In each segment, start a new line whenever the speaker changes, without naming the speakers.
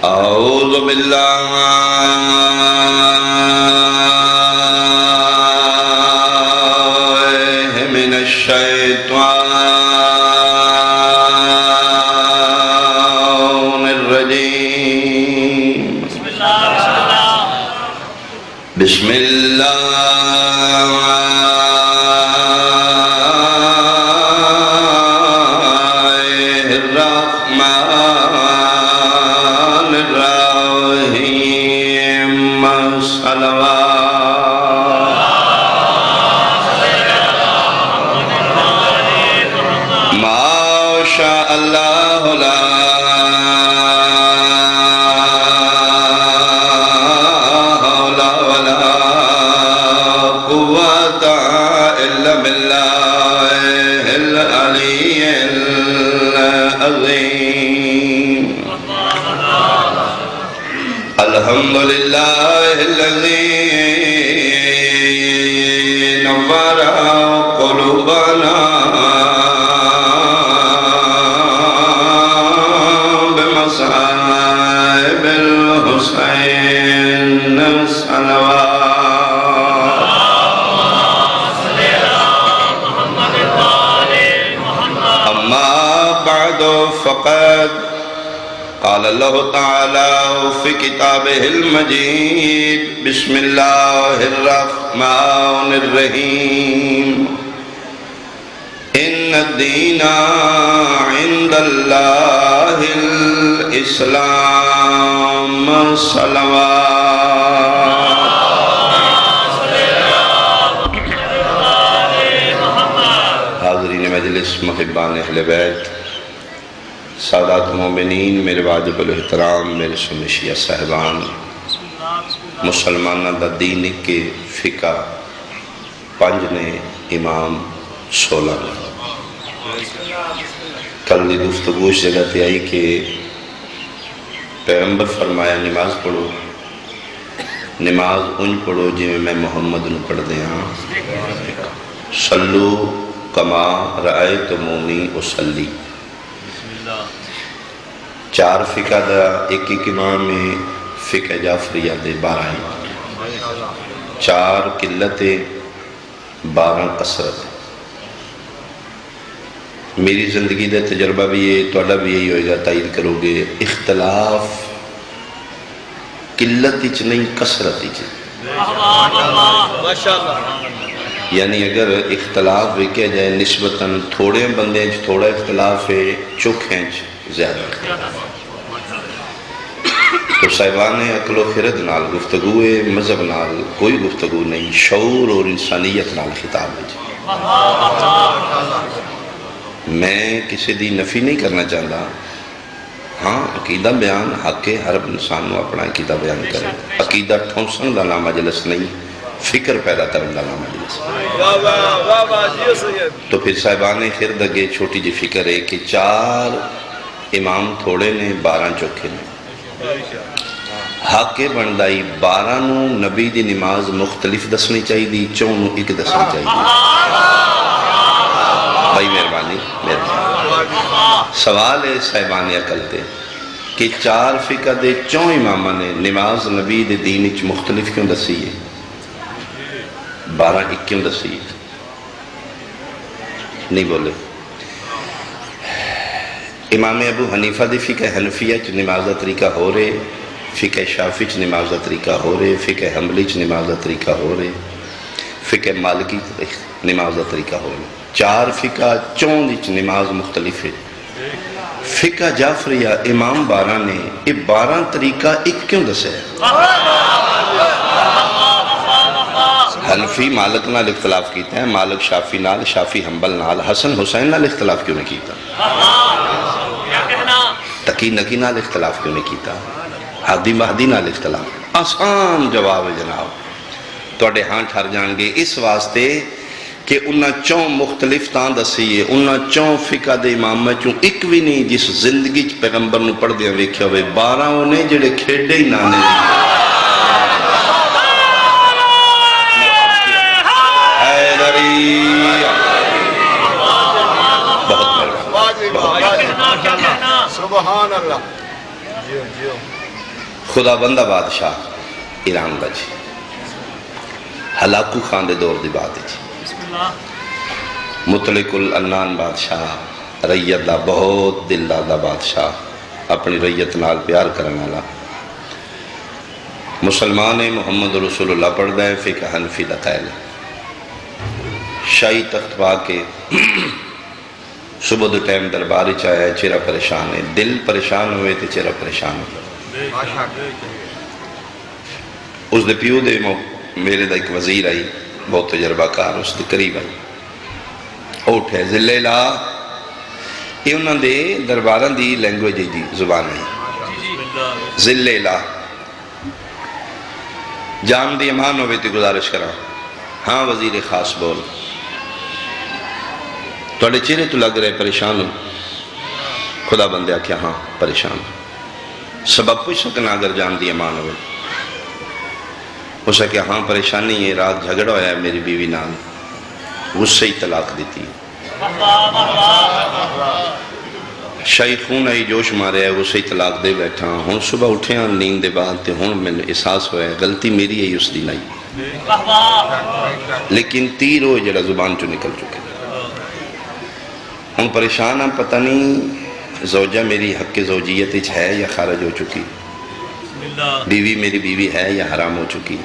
أعوذ بالله من الشيطان الرجيم. بسم الله الرحمن الرحيم. صلوات ما شاء الله لا الحمد لله الذي نور قلوبنا بمصائب الحسين. صلوات أما بعد فقد قال الله تعالى في كتابه المجيد. بسم الله الرحمن الرحيم. إن الدين عند الله الإسلام. صلوات حاضرین مجلس، محبان اہل بیت، سادات مومنین، میرے واجب الاحترام، میرے سنی شیعہ صاحبان، مسلمانہ دا دین کے فقہ پنج نے امام 16 نے. کل دی گفتگو اس جگہ تے آئی کہ پیغمبر فرمایا نماز پڑھو، نماز ان پڑھو جی میں محمد نو پڑھ دیا. صلو کما رأیتمونی اصلی. چار فقہ دا ایک امام میں فقہ جعفریہ دے 12 ہیں. 4 قلت 12 کثرت. میری زندگی دے تجربہ بھی ہے، توڑا بھی یہی ہوئے گا، تائید کرو گے. اختلاف قلت اچ نہیں کثرت اچ. یعنی اگر اختلاف وکیا جائے نسبتاً تھوڑے بندے تھوڑا اختلاف ہے، چوکھیں زیادہ. تو صاحبان عقل و خرد نال گفتگو ہے، مذہب نال کوئی گفتگو نہیں، شعور اور انسانیت نال خطاب ہے. میں کسی دی نفی نہیں کرنا چاہتا. ہاں عقیدہ بیان حق ہے، ہر انسان کو اپنا عقیدہ بیان کرے. عقیدہ ٹھونسن دا نام مجلس نہیں، فکر پیدا کرن دا نام مجلس. تو پھر صاحبان خرد اگے چھوٹی جی فکر ہے کہ 4 امام تھوڑے نے، 12 چوکھے نے. حق بندائی 12 نو نبی دی نماز مختلف دسنی چاہی دی، 4 نو ایک دسنی چاہی دی. بھائی مہربانی. سوال ہے صاحبان عقل تے کہ 4 فقہ دے 4 امامہ نے نماز نبی دے دین اچ مختلف کیوں دسی ہے؟ 12 ایک کیوں دسی ہے؟ نہیں بولے. امام ابو حنیفہ دی فقہ حنفیہ چ نماز دا طریقہ ہو رہے، فقہ شافعی چ نماز دا طریقہ ہو رہے، فقہ حنبلی چ نماز دا طریقہ ہو رہے، فقہ مالکی نماز دا طریقہ ہو رہے. 4 فقہ 4 چ نماز مختلف ہے. فقہ جعفریہ امام 12 نے یہ 12 طریقہ ایک کیوں دسے؟ حنفی مالک نال اختلاف کیتا ہے، مالک شافی نال، شافی حنبل نال، حسن حسین نال اختلاف کیوں نہیں کیتا؟ تقی نقی نال اختلاف کیوں نہیں کیتا؟ ہادی مہدی نال اختلاف. آسان جواب ہے جناب، توڑے ہاں ٹھر جان گے اس واسطے کہ انہاں 4 مختلف تاں دسی ہے. انہاں 4 فقہ دے امام میں چوں ایک بھی نہیں جس زندگی چ پیغمبر نو پڑھ دیاں ویکھیا ہوئے. 12 انہیں جڑے کھیڑے ہی نانے
سبحان اللہ.
خدا بندہ بادشاہ ایران دا جی، ہلاکو خان دے دور دی بات ہے جی، مطلق العنان بادشاہ، ریت دا بہت دل دا بادشاہ، اپنی ریت نال پیار کرنے والا، مسلمان محمد رسول اللہ پڑھ دے، فقہ حنفی دا قائل ہے، شاہی تخت پا کے صبح دو ٹائم درباری چاہے، چہرہ پریشان ہے، دل پریشان ہوئے تو چہرہ پریشان ہوئے۔ اس دے پیو دے میرے دا ایک وزیر آئی، بہت تجربہ کار، اس دے قریب آئی، اوٹھے ذلے لا، یہ انہوں دے درباران دی لینگویج دی زبان ہے، ذلے لا، جان دی امان ہوئے تی گزارش کرا، ہاں وزیر خاص بول، توڑے چہرے تو لگ رہے پریشان ہو، خدا بندے کیا ہاں پریشان ہو، سبب پوچھ سکنا اگر جان دی امان ہوئے، اسے کیا ہاں پریشانی ہے، رات جھگڑا ہویا ہے میری بیوی نال، غصے ہی طلاق دیتی ہے، شاہی خون آئی جوش مارے ہے، غصے ہی طلاق دے بیٹھا ہوں، صبح اٹھے ہیں نیند دے بعد تے ہوں میں احساس ہویا ہے غلطی میری ہے اس دن آئی، لیکن تیر ہو جڑا زبان چو نکل چکے، ہوں پریشان ہم پتہ نہیں زوجہ میری حق زوجیت ہے یا خارج ہو چکی، بیوی میری بیوی ہے یا حرام ہو چکی،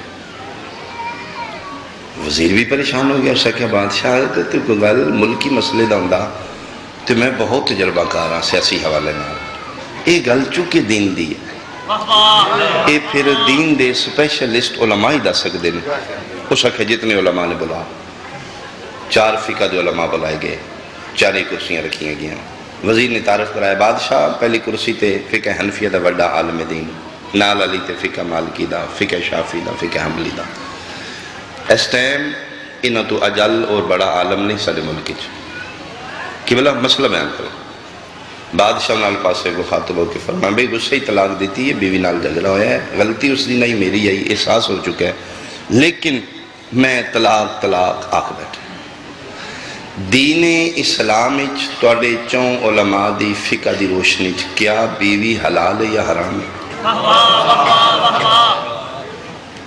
وزیر بھی پریشان ہو گیا، اس سے کیا بادشاہ ہے تو کوئی گل ملکی مسئلے دا ہوندا تو میں بہت تجربہ کار ہاں سیاسی حوالے میں، یہ گل چونکہ دین دی ہے، یہ پھر دین دے سپیشلسٹ علماء ہی دا سکتے ہیں، اس سے جتنے علماء نے بلا، 4 فقہ دے علماء بلائے گئے، 4 کرسیاں رکھیں گئیں، وزیر نے تعارف کرایا، بادشاہ پہلی کرسی تے فقہ حنفیہ دا بڑا عالم دین، نال علی تے فقہ مالکی دا، فقہ شافی دا، فقہ حنبلی دا، اس ٹائم انہوں تو اجل اور بڑا عالم نہیں سارے ملکی چھو، کہ بلا مسئلہ بیان کرو، بادشاہ نال پاسے کو خاطب ہو کے فرمائے، بھئی غصہ ہی طلاق دیتی ہے، بیوی نال جھگڑا ہویا ہے، غلطی اس دن نہیں میری آئی، احساس ہو چکا ہے، لیکن میں طلاق آکھ بیٹھے، دین اسلام توڑے چون علماء دی فقہ دی روشنی کیا بیوی حلال ہے یا حرام ہے؟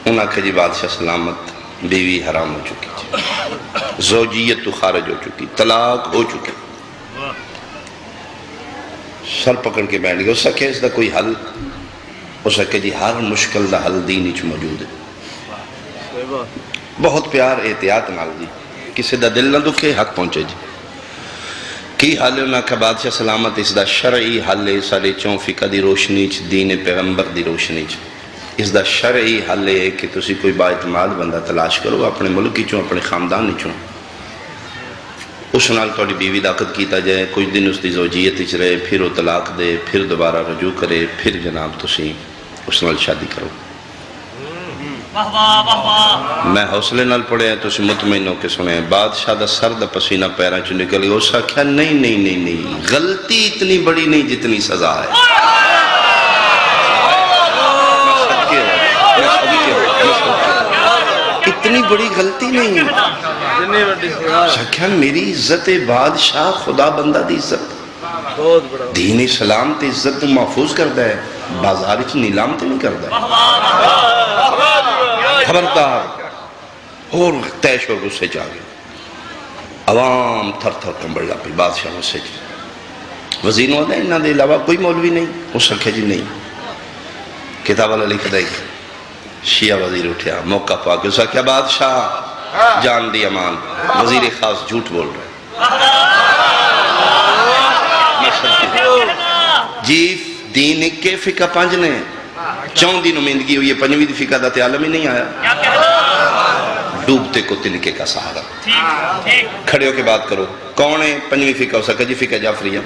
انہاں کہا جی بادشاہ سلامت، بیوی حرام ہو چکی، زوجیت تو خارج ہو چکی، طلاق ہو چکی، سر پکڑ کے بیٹھ گیا، اس سے کہا اس دا کوئی حل، اس سے کہا جی ہر مشکل دا حل دین اچھ موجود ہے، بہت پیار احتیاط نال دی، کسی دا دل نہ دکھے حق پہنچے جی، کی حال ہے انہاں کا بادشاہ سلامت، اس دا شرعی حل ہے سارے چون فقہ دی روشنی چ، دین پیغمبر دی روشنی چ، اس دا شرعی حل ہے کہ تسی کوئی با اعتماد بندہ تلاش کرو، اپنے ملکی چوں اپنے خاندان چوں، اس نال توڑی بیوی داقت کیتا جائے، کچھ دن اس دی زوجیت اچ رہے، پھر وہ طلاق دے، پھر دوبارہ رجوع کرے، پھر جناب تسی اس نال شادی کرو، میں حوصلے نال پڑھے ہیں تو اسی مطمئن ہو کے سنے ہیں، بادشاہ دا سر دا پسینہ پیران چو نکل گیا، اس کہا نہیں، غلطی اتنی بڑی نہیں جتنی سزا ہے، اتنی بڑی غلطی نہیں ہے، کہا میری عزت بادشاہ خدا بندہ دی عزت، دین اسلام تے عزت محفوظ کردہ ہے، بازار اچھ نیلام تے نہیں کردہ ہے، خبردار، اور تیش اور غصے جا گئے، عوام تھر تھر کمبڑ لاپی، بادشاہ غصے جا، وزیر ہوتا ہے انہاں دے علاوہ کوئی مولوی نہیں، اس رکھے جی نہیں، کتاب اللہ لکھ دے شیعہ وزیر اٹھیا، موقع پاک، اس کیا بادشاہ جان دی امان، وزیر خاص جھوٹ بول رہے جی، دین کے فقہ 5 نے 4 دی نمائندگی ہوئی ہے، 5ویں دی فقہ دا تے عالم ہی نہیں آیا، ڈوبتے کو تنکے کا سہارا، کھڑے ہو کے بات کرو، کون ہے 5ویں فقہ ہو سکا جی فقہ جعفریہ،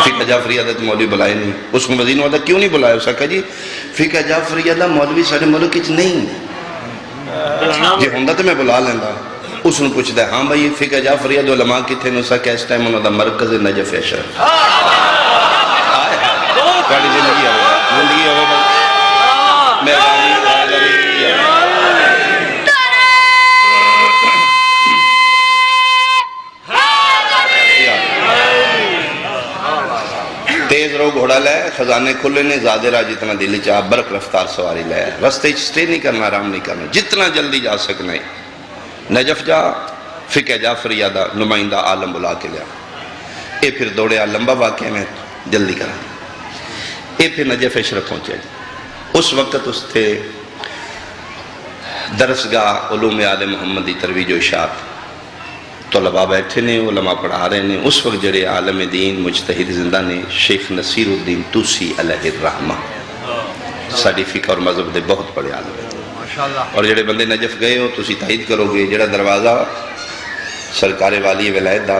فقہ جعفریہ دا تو مولوی بلائے نہیں، اس میں وزیر نے کیوں نہیں بلائے، اس کہا جی فقہ جعفریہ دا مولوی سارے ملک اچ نہیں، جی ہوندہ تو میں بلا لیندہ، اس نے پوچھتا ہے ہاں بھائی فقہ جعفریہ دو علماء کی تھے، نسا کہ اس ٹائم انہوں دا مرکز نجف شرف، پڑی زندگی ہوگا، مہربانی تیز رو گھوڑا لے خزانے کھلے نے زیادہ راہ جتنا دلی چاہ برق رفتار سواری لے رستے سٹے نہیں کرنا آرام نہیں کرنا جتنا جلدی جا سکنا ہے نجف جا فقہ جعفریہ دا نمائندہ عالم بلا کے لیا اے پھر دوڑے لمبا واقعہ میں جلدی کرا اے پھر نجف اشرف پہنچے اس وقت اس تھے درسگاہ علوم آل محمدی ترویج و اشاعت طلباء بیٹھے نے علماء پڑھا رہے ہیں اس وقت جڑے عالم دین مجتہد زندہ نے شیخ نصیر الدین توسی علیہ الرحمہ ساڑی فقہ اور مذہب دے بہت بڑے عالم ہیں اور جڑے بندے نجف گئے ہو تسی تائید کرو گے جڑا دروازہ سرکار والی ولایت دا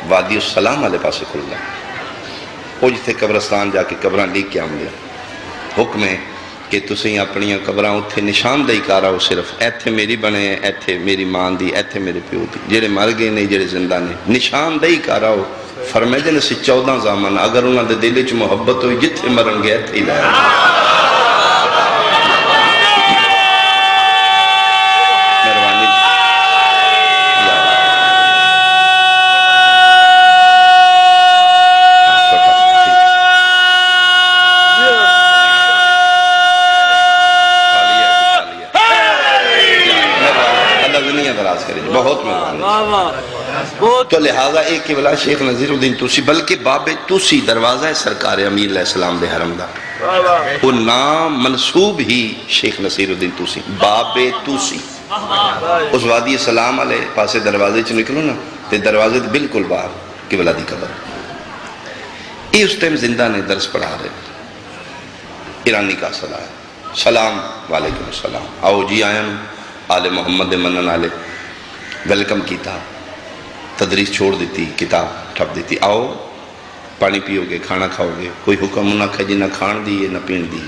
وادی السلام والے پاسے کھل گیا وہ جتھے قبرستان جا کے قبران لیک کیا ملیا حکم ہے کہ تسی اپنی قبران اتھے نشان دہی کارا ہو صرف ایتھے میری بنے ہیں ایتھے میری مان دی ایتھے میرے پیو دی جڑے مر گئے نہیں جڑے زندہ نہیں نشان دہی کارا ہو فرمائے جن سے 14 زمان اگر انہاں دے دل وچ محبت ہوئی جتھے مرن گئے ایتھے ہی لائے بہت مہربانی تو لہذا ایک قبلہ شیخ نصیر الدین توسی بلکہ باب توسی دروازہ ہے سرکار امیر علیہ السلام دے حرم دا وہ نام منصوب ہی شیخ نصیر الدین توسی باب توسی اس وادی السلام علیہ پاسے دروازے چ نکلو نا تے دروازے بالکل باہر قبلہ دی قبر یہ اس ٹائم زندہ نے درس پڑھا رہے ایرانی کا سلام سلام وعلیکم السلام آؤ جی آئیں آل محمد منن آلے ویلکم کیتا تدریس چھوڑ دیتی کتاب ٹھپ دیتی آؤ پانی پیو گے کھانا کھاؤ گے کوئی حکم نہ کھا جی نہ کھان دی نہ پین دی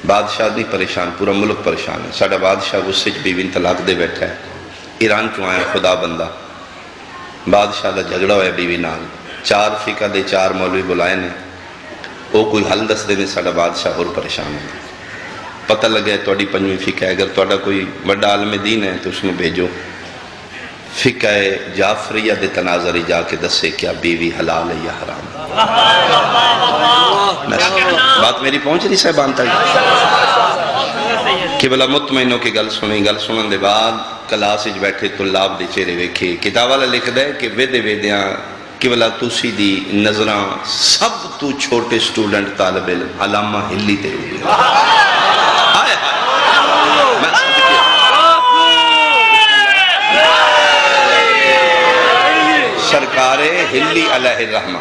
بادشاہ نہیں پریشان پورا ملک پریشان ہے ساڑھا بادشاہ غصے چ بیوی طلاق دے بیٹھا ہے ایران چوں آیا خدا بندہ بادشاہ دا جھگڑا ہویا بیوی نال 4 فقہ دے 4 مولوی بلائے نے وہ کوئی حل دس دے نے ساڑھا بادشاہ اور پریشان ہے پتہ لگے توڑی 5ویں فقہ ہے اگر توڑا کوئی بڑا عالم دین ہے تو اس میں بھیجو فقہ جعفریہ دے تناظری جا کے دسے کیا بیوی حلال ہے یا حرام بات میری پہنچ رہی صاحبان تک کہ بلا مطمئنوں کی گل سنن دے بعد کلاس اچ بیٹھے طلاب دے چہرے ویکھے کتاب والا لکھ دے کہ ویدیاں کہ بلا توسی دی نظراں سب تو چھوٹے سٹوڈنٹ طالب علم علامہ ہلی تے ہوئی سرکار ہلی علیہ الرحمہ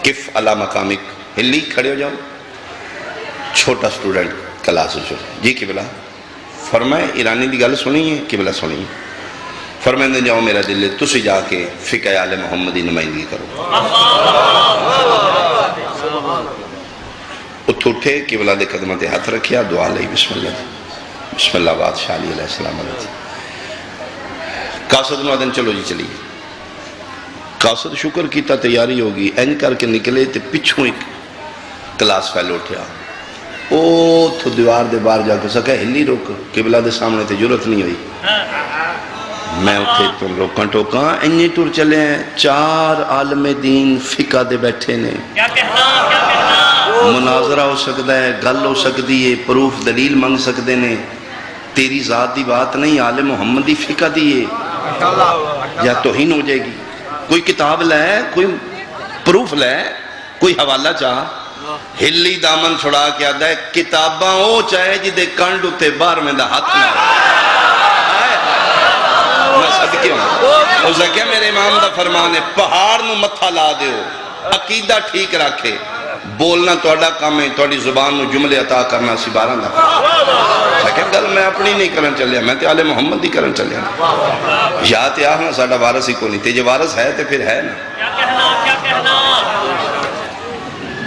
کف علی مقامک ہلی کھڑے ہو جاؤ چھوٹا سٹوڈنٹ کلاس جو جی قبلہ فرمائے ایرانی دی گل سنی ہے قبلہ سنی ہے فرمائے دے جاؤ میرا دل تسی جا کے فقہ آل محمدی نمائندگی کرو اٹھے قبلہ دے قدمت ہاتھ رکھیا دعا لئی بسم اللہ بادشاہ علیہ السلام علیہ قاصد نوادن چلو جی چلی قاصد شکر کیتا تیاری ہوگی این کر کے نکلے تے پچھوں ایک کلاس فیل اٹھیا او تو دیوار دے بار جا کے سکا ہلی روک قبلہ دے سامنے تے جرت نہیں ہوئی میں اٹھے تم روکاں ٹوکاں انجی ٹور چلے ہیں 4 عالم دین فقہ دے بیٹھے نے مناظرہ ہو سکتا ہے گل ہو سکتی ہے پروف دلیل منگ سکتے نے تیری ذات دی بات نہیں عالم محمدی فقہ دیئے یا توہین ہو جائے گی کوئی کتاب لے کوئی پروف لے کوئی حوالہ چاہ ہلی دامن چھڑا کے آدھا ہے کتاباں او چاہے جی دے کنڈ اتے بار میں دا ہاتھ نہ میں صدقے ہوں اس نے کیا میرے امام دا فرمان ہے پہاڑ نو متھا لا دیو عقیدہ ٹھیک رکھے بولنا توڑا کام ہے توڑی زبان نو جملے عطا کرنا سی بارہ نہ لیکن گل میں اپنی نہیں کرن چلیا میں تے آل محمد دی کرن چلیا یا تے آہنا ساڑھا وارث ہی کو نہیں تے جو وارث ہے تے پھر ہے نا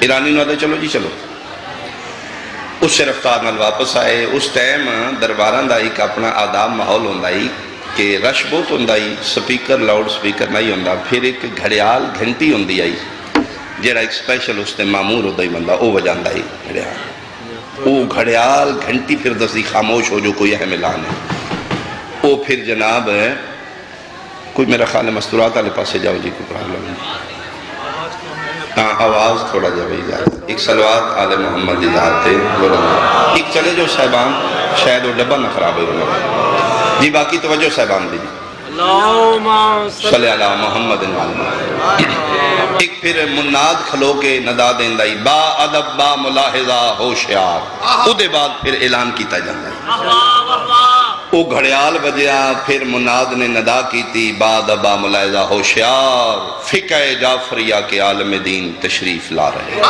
ایرانی نو آدھے چلو جی چلو اس سے رفتار نال واپس آئے اس ٹائم درباران دا ایک اپنا آداب ماحول ہوندائی کہ رش بہت ہوندائی سپیکر لاؤڈ سپیکر نہیں ہوندا پھر ایک گھڑیال گھنٹی ہوندی آئی جیڑا ایک سپیشل اس تے معمور ہوتا ہی بندہ او وجاندہ ہی گھڑیال او گھڑیال گھنٹی پھر دستی خاموش ہو جو کوئی اہم اعلان ہے او پھر جناب کوئی میرا خیال ہے مستورات آلے پاسے جاؤ جی کوئی پرابلم نہیں ہاں آواز تھوڑا جا بھی جائے ایک صلوات آل محمد اجازتے ایک چلے جو صاحبان شاید وہ ڈبہ نہ خراب ہوگا جی باقی توجہ صاحبان دی صلی اللہ محمد ایک پھر مناد کھلو کے ندا دیں دائی با ادب با ملاحظہ ہوشیار او دے بعد پھر اعلان کیتا جاندہ ہے وہ گھڑیال بجیا پھر مناد نے ندا کی تھی بعد با ملاحظہ ہوشیار فقہ جعفریہ کے عالم دین تشریف لا رہے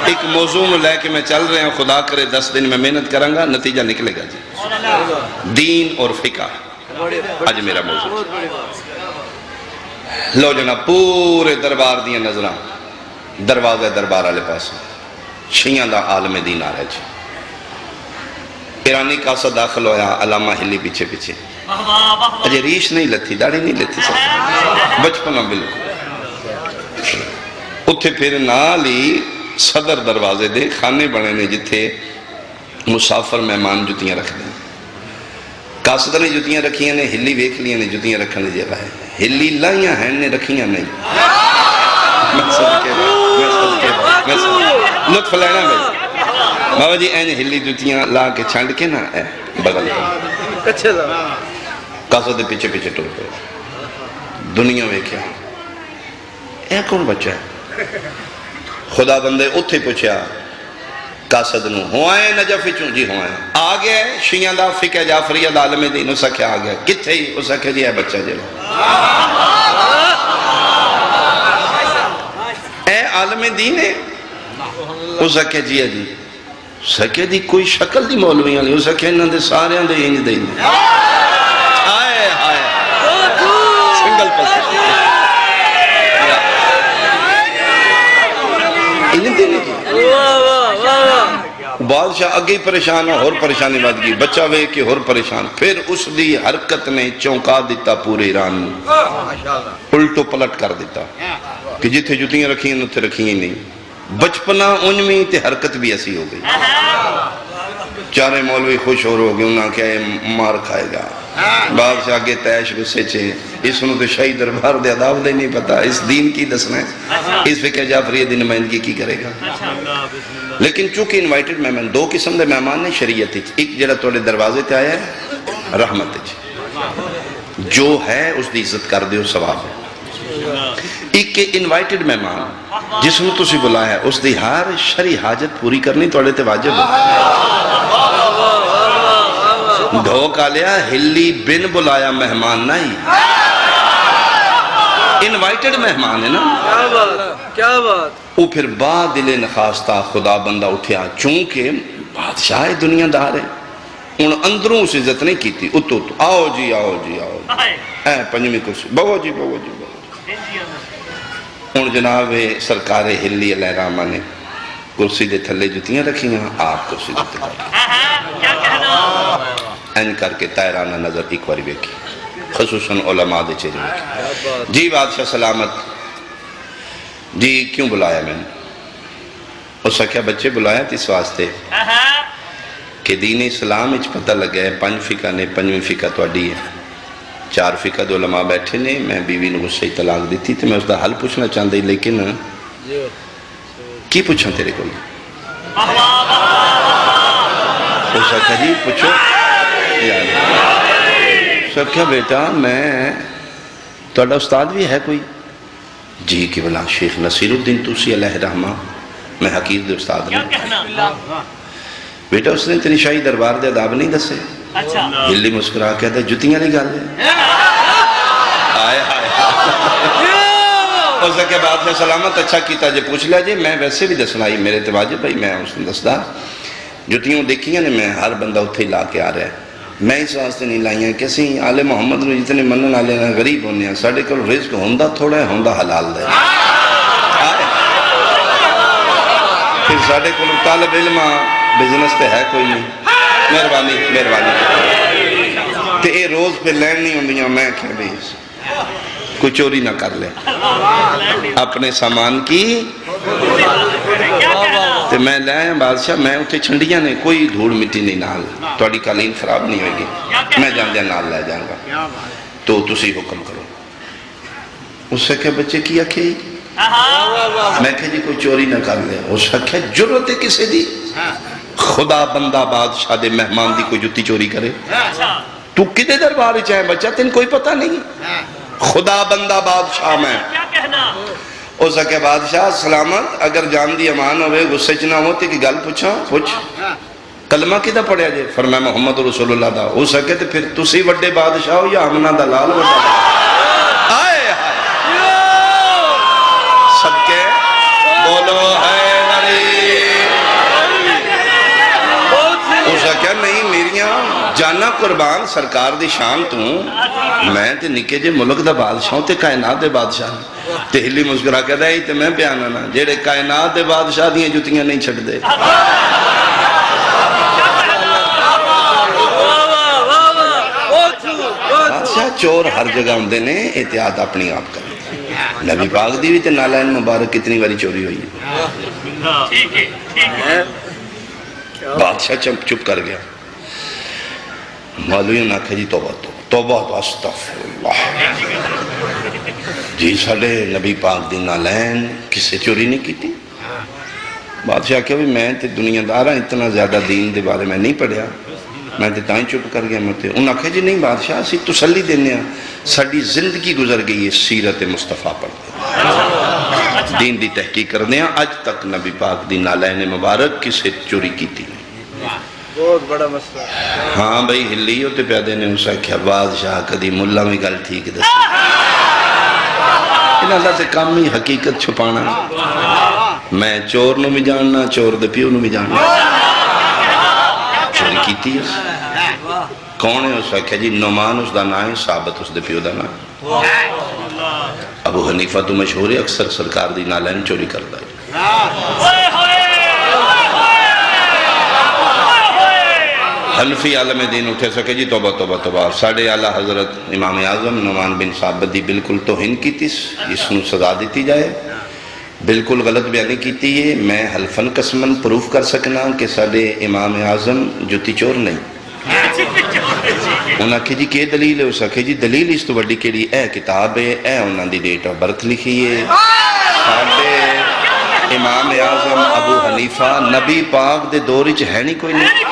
ایک موضوع میں لے کے میں چل رہے ہیں خدا کرے 10 دن میں محنت کروں گا نتیجہ نکلے گا جی دین اور فقہ آج میرا موضوع لو جناب پورے دربار دیا نظرہ دروازہ دربار آلے پاس شیعہ دا عالم دین آ رہے جی ایرانی کاسا داخل ہویا علامہ ہلی پیچھے پیچھے اجھے ریش نہیں لتھی داڑھی نہیں لتھی سب بچپنا بالکل اتھے پھر نالی صدر دروازے دے کھانے بڑھے نے جتھے مسافر مہمان جتیاں رکھ دیں کاسدہ نے جتیاں رکھیاں نے ہلی ویکھ لیاں نے جتیاں رکھنے جگہ ہے ہلی لائیاں ہیں نے رکھیاں نہیں میں صدقے لطف لینا بھائی بابا جی این ہلی جتیاں لا کے چھانڈ کے نا بغل کاسدہ پیچھے پیچھے ٹور پہ دنیا ویکھیا اے کون بچہ ہے خدا بندے اتھے پوچھیا کاسد نو ہوائیں نجف چوں جی ہوائیں آگیا ہے شیعہ دا فقہ جعفریہ دا عالم دین اسا کیا آگیا کتھے ہی اسا کیا جی ہے بچہ جلو اے عالم دین ہے اسا کیا جی ہے جی اسا کیا دی کوئی شکل دی مولویاں لی اسا کیا انہاں دے سارے دے انج دے آئے آئے سنگل پسے بادشاہ اگے پریشان اور پریشانی بات کی بچہ وے کہ اور پریشان پھر اس دی حرکت نے چونکا دیتا پورے ایران الٹو پلٹ کر دیتا کہ جتھے جتیاں رکھی ہیں اتھے رکھی ہیں نہیں بچپنا ان میں تے حرکت بھی ایسی ہو گئی چارے مولوی خوش ہو گئے انہاں کیا مار کھائے گا بادشاہ آگے تیش غصے چھے اس انہوں تو شاہی دربار دے عذاب دے نہیں پتا اس دین کی دسنا ہے اس فقہ جعفریہ دی نمائندگی کی کرے گا لیکن چونکہ انوائٹڈ مہمان دو قسم دے مہمان نے شریعت ایک جڑا توڑے دروازے تے آیا ہے رحمت ہے جو ہے اس دی عزت کر دیو ثواب ہے ایک کے انوائٹڈ مہمان جس میں تسی بلایا ہے اس دی ہر شرعی حاجت پوری کرنی توڑے تے واجب ہے دھوکا لیا ہلی بن بلایا مہمان نہیں انوائٹڈ مہمان ہے نا
کیا بات
وہ پھر با دل نخواستہ خدا بندہ اٹھیا چونکہ بادشاہ دنیا دار ہے ان اندروں اس عزت نہیں کی تھی اتو آؤ جی آؤ جی آؤ اے پنجمی کرسی بہو جی بہو جی بہو جی ان جناب سرکار ہلی علیہ رحمہ نے کرسی دے تھلے جتیاں رکھی ہیں آپ کرسی دے تھلے این کر کے تیرانہ نظر ایک باری بیکی خصوصاً علماء دے چیزیں بیکی جی بادشاہ سلامت جی کیوں بلایا میں نے اسا کیا بچے بلایا تھی اس واسطے کہ دین اسلام اچھ پتہ لگا ہے 5 فقہ نے 5ویں فقہ تو اڈی ہے 4 فقہ دو علماء بیٹھے نے میں بیوی نے غصے طلاق دیتی تھی میں اس دا حل پوچھنا چاہتا ہی لیکن کی پوچھا تیرے کو اسا کیا جی پوچھو سب کیا بیٹا میں توڑا استاد بھی ہے کوئی جی کہ بلا شیخ نصیر الدین توسی علیہ رحمہ میں حقیق دے استاد نہیں بیٹا اس نے تیری شاہی دربار دے عذاب نہیں دسے ہلی مسکرا کہتا جتیاں نہیں گال ہے آئے آئے اس کے بعد میں سلامت اچھا کیتا جے پوچھ لیا جے میں ویسے بھی دسنائی میرے تواجہ بھائی میں اس نے دسدا جتیوں دیکھیاں نے میں ہر بندہ اتھے لا کے آ رہا ہے میں اس واسطے نہیں لائیاں کسی آل محمد نے جتنے منن آلے ہیں غریب ہونے ہیں ساڑھے کل رزق ہوندہ تھوڑا ہے ہوندہ حلال دے پھر ساڑھے کل طالب علم بزنس تے ہے کوئی نہیں مہربانی تے اے روز پہ لین نہیں ہوندیاں میں کیا بھی کوئی چوری نہ کر لے اپنے سامان کی تے میں لے آیا بادشاہ میں اتنے چھنڈیاں نے کوئی دھوڑ مٹی نہیں نال تھوڑی قالین خراب نہیں ہوئے گی میں جان نال لے جاؤں گا تو تسی حکم کرو اس سے کہا بچے کی آکھے میں کہا جی کوئی چوری نہ کر لے اس سے کہا جرت کسے دی خدا بندہ بادشاہ دے مہمان دی کوئی جتی چوری کرے تو کدے دربار چاہے بچہ تین کوئی پتہ نہیں خدا بندہ بادشاہ میں او سکے بادشاہ سلامت اگر جان دی امان ہوئے غصے چنہ ہوتی کہ گل پوچھا پوچھ کلمہ کدھا پڑھیا جے فرمایا محمد رسول اللہ دا ہو سکے تو پھر تسی وڈے بادشاہ ہو یا امنہ دلال وڈا آئے آئے سب کے بولو ہے نری ہو سکے نہیں میریاں جانا قربان سرکار دی شان توں میں تے نکے جے ملک دا بادشاہ ہوں تے کائنات دے بادشاہ تے ہلی مسکرا کے دائی تے میں پیانا نا جیڑے کائنات دے بادشاہ دیاں جتیاں نہیں چھٹ دے بادشاہ چور ہر جگہ ہوں دے نے احتیاط اپنی آپ کریں نبی پاک دی بھی تے نالائن مبارک کتنی باری چوری ہوئی ہے بادشاہ چپ کر گیا مولویوں نے کہا جی توبہ توبہ استغفر اللہ جی ساڑھے نبی پاک دی نالین کسے چوری نہیں کی تھی بادشاہ کہا بھی میں تے دنیا دارہ اتنا زیادہ دین دے بارے میں نہیں پڑھیا میں تے تائیں چپ کر گیا متے انہوں نے کہا جی نہیں بادشاہ اسی تسلی دینے ہیں ساڑھی زندگی گزر گئی ہے سیرت مصطفیٰ پڑھتے دین دی تحقیق کرنے ہیں آج تک نبی پاک دی نالین مبارک کسے چوری کی تھی
بہت بڑا مسئلہ
ہاں بھئی ہلی ہوتے پیادے نے اسے کیا بادشاہ کدی ملہ میں گل ٹھیک دس ان اللہ سے کام ہی حقیقت چھپانا میں چور نو بھی جاننا چور دے پیو نو بھی جاننا چوری کیتی ہے کون ہے اسے کیا جی نعمان اس دا نائیں ثابت اس دے پیو دا نائیں ابو حنیفہ تو مشہور ہے اکثر سرکار دی نالین چوری کر دائی حنفی عالم دین اٹھے سکے جی توبہ توبہ توبہ ساڑھے اعلیٰ حضرت امام اعظم نعمان بن ثابت دی بالکل توہین کی تیس اس نو سزا دیتی جائے بالکل غلط بیانی کیتی ہے میں حلفن قسمن پروف کر سکنا کہ ساڑھے امام اعظم جتی چور نہیں انہاں کہ جی کہ دلیل ہے اس کہ جی دلیل اس تو بڑی کے لیے اے کتاب ہے اے انہاں دی ڈیٹ آف برتھ لکھی ہے ساڑھے امام اعظم ابو حنیفہ نبی پاک دے دوری چھ ہے نہیں کوئی نہیں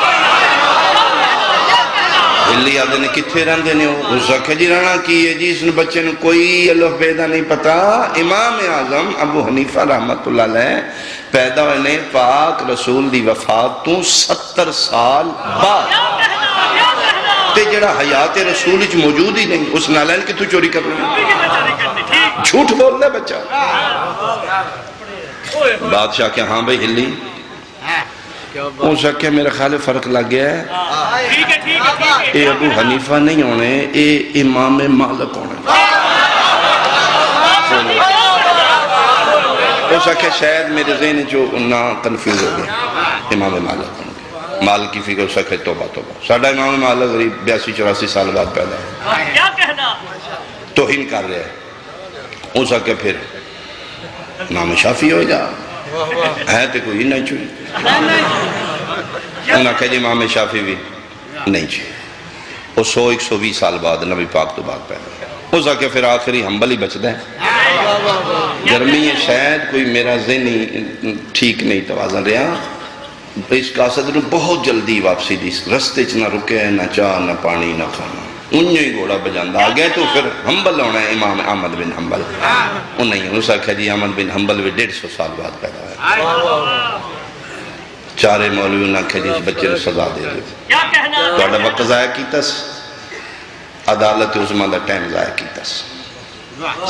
ہلی آدھے نے کتھے رہن دینے ہو اس وقت جی رہنا کی ہے جی اس نے بچے نے کوئی الف بیدہ نہیں پتا امام اعظم ابو حنیفہ رحمت اللہ علیہ پیدا ہوئے پاک رسول دی وفات تو 70 سال بعد تے جڑا حیات رسول اچ موجود ہی نہیں اس نالین کی تو چوری کر رہے جھوٹ بول دے بچہ بادشاہ کیا ہاں بھئی ہلی وہ سکے میرا خیال فرق لگ گیا ہے اے ابو حنیفہ نہیں ہونے اے امام مالک ہونے وہ سکے شاید میرے ذہن جو نہ کنفیوز ہو گیا امام مالک ہونے مال کی فکر سکے توبہ توبہ ساڑھا امام مالک غریب 82-84 سال بعد پیدا ہے توہین کر رہے ہیں وہ سکے پھر امام شافی ہو جا ہے تو کوئی نہیں چوئی انہاں کہا جی امام شافی بھی نہیں چوئی وہ 100-120 سال بعد نبی پاک تو بعد پیدا ہو سکے پھر آخری حنبل ہی بچ دیں گرمی ہے شاید کوئی میرا ذہنی ٹھیک نہیں توازن رہا اس قاصد نے بہت جلدی واپسی دی رستے چ نہ رکے نہ چاہ نہ پانی نہ کھانا انہوں ہی گھوڑا بجاندہ آگئے تو پھر حنبل ہونا ہے امام احمد بن حنبل انہوں ہی انہوں کہا جی احمد بن حنبل بھی 150 سال بعد پیدا ہے چارے مولویوں نے کہا جی اس بچے نے سزا دے دے توڑا وقت ضائع کیتا س عدالت عظمہ دا ٹائم ضائع کیتا س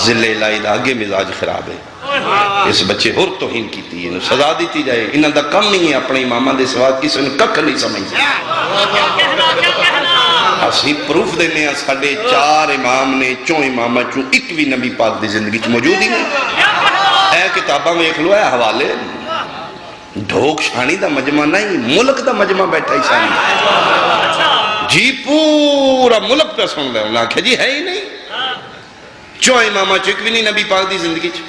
ذلِ الہی دا آگے مزاج خراب ہے اس بچے ہر توہین کیتی ہے سزا دیتی جائے انہاں دا کم نہیں ہے اپنے امامہ دے سوا کسی نے ککھ نہیں سمجھا اسی پروف دینے ہیں ساڑھے 4 امام نے 4 امامہ چوں ایک بھی نبی پاک دی زندگی چ موجود ہی نہیں اے کتابہ میں ایک لو ہے حوالے ڈھوک شانی دا مجمع نہیں ملک دا مجمع بیٹھا ہی شانی جی پورا ملک پہ سن لے انہاں کہا جی ہے ہی نہیں 4 امامہ چوں ایک بھی نہیں نبی پاک دی زندگی چ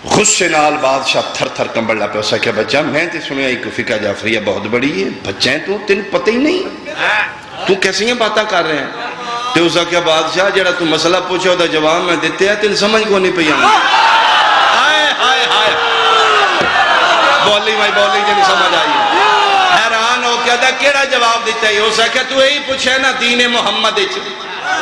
غصے نال بادشاہ تھر تھر کمبل لا پہ اسا کیا بچہ میں تے سنیا ایک فقہ جعفریہ بہت بڑی ہے بچیں تو تین پتہ ہی نہیں تو کیسی ہیں باتاں کر رہے ہیں تے اسا کیا بادشاہ جڑا تو مسئلہ پوچھو دا جواب میں دیتے ہیں تین سمجھ کو نہیں پہ آئے ہائے ہائے بولی میں بولی جنی سمجھ آئی حیران ہو کیا دا کیڑا جواب دیتا ہے اسا کیا تو یہی پوچھے نا دین محمد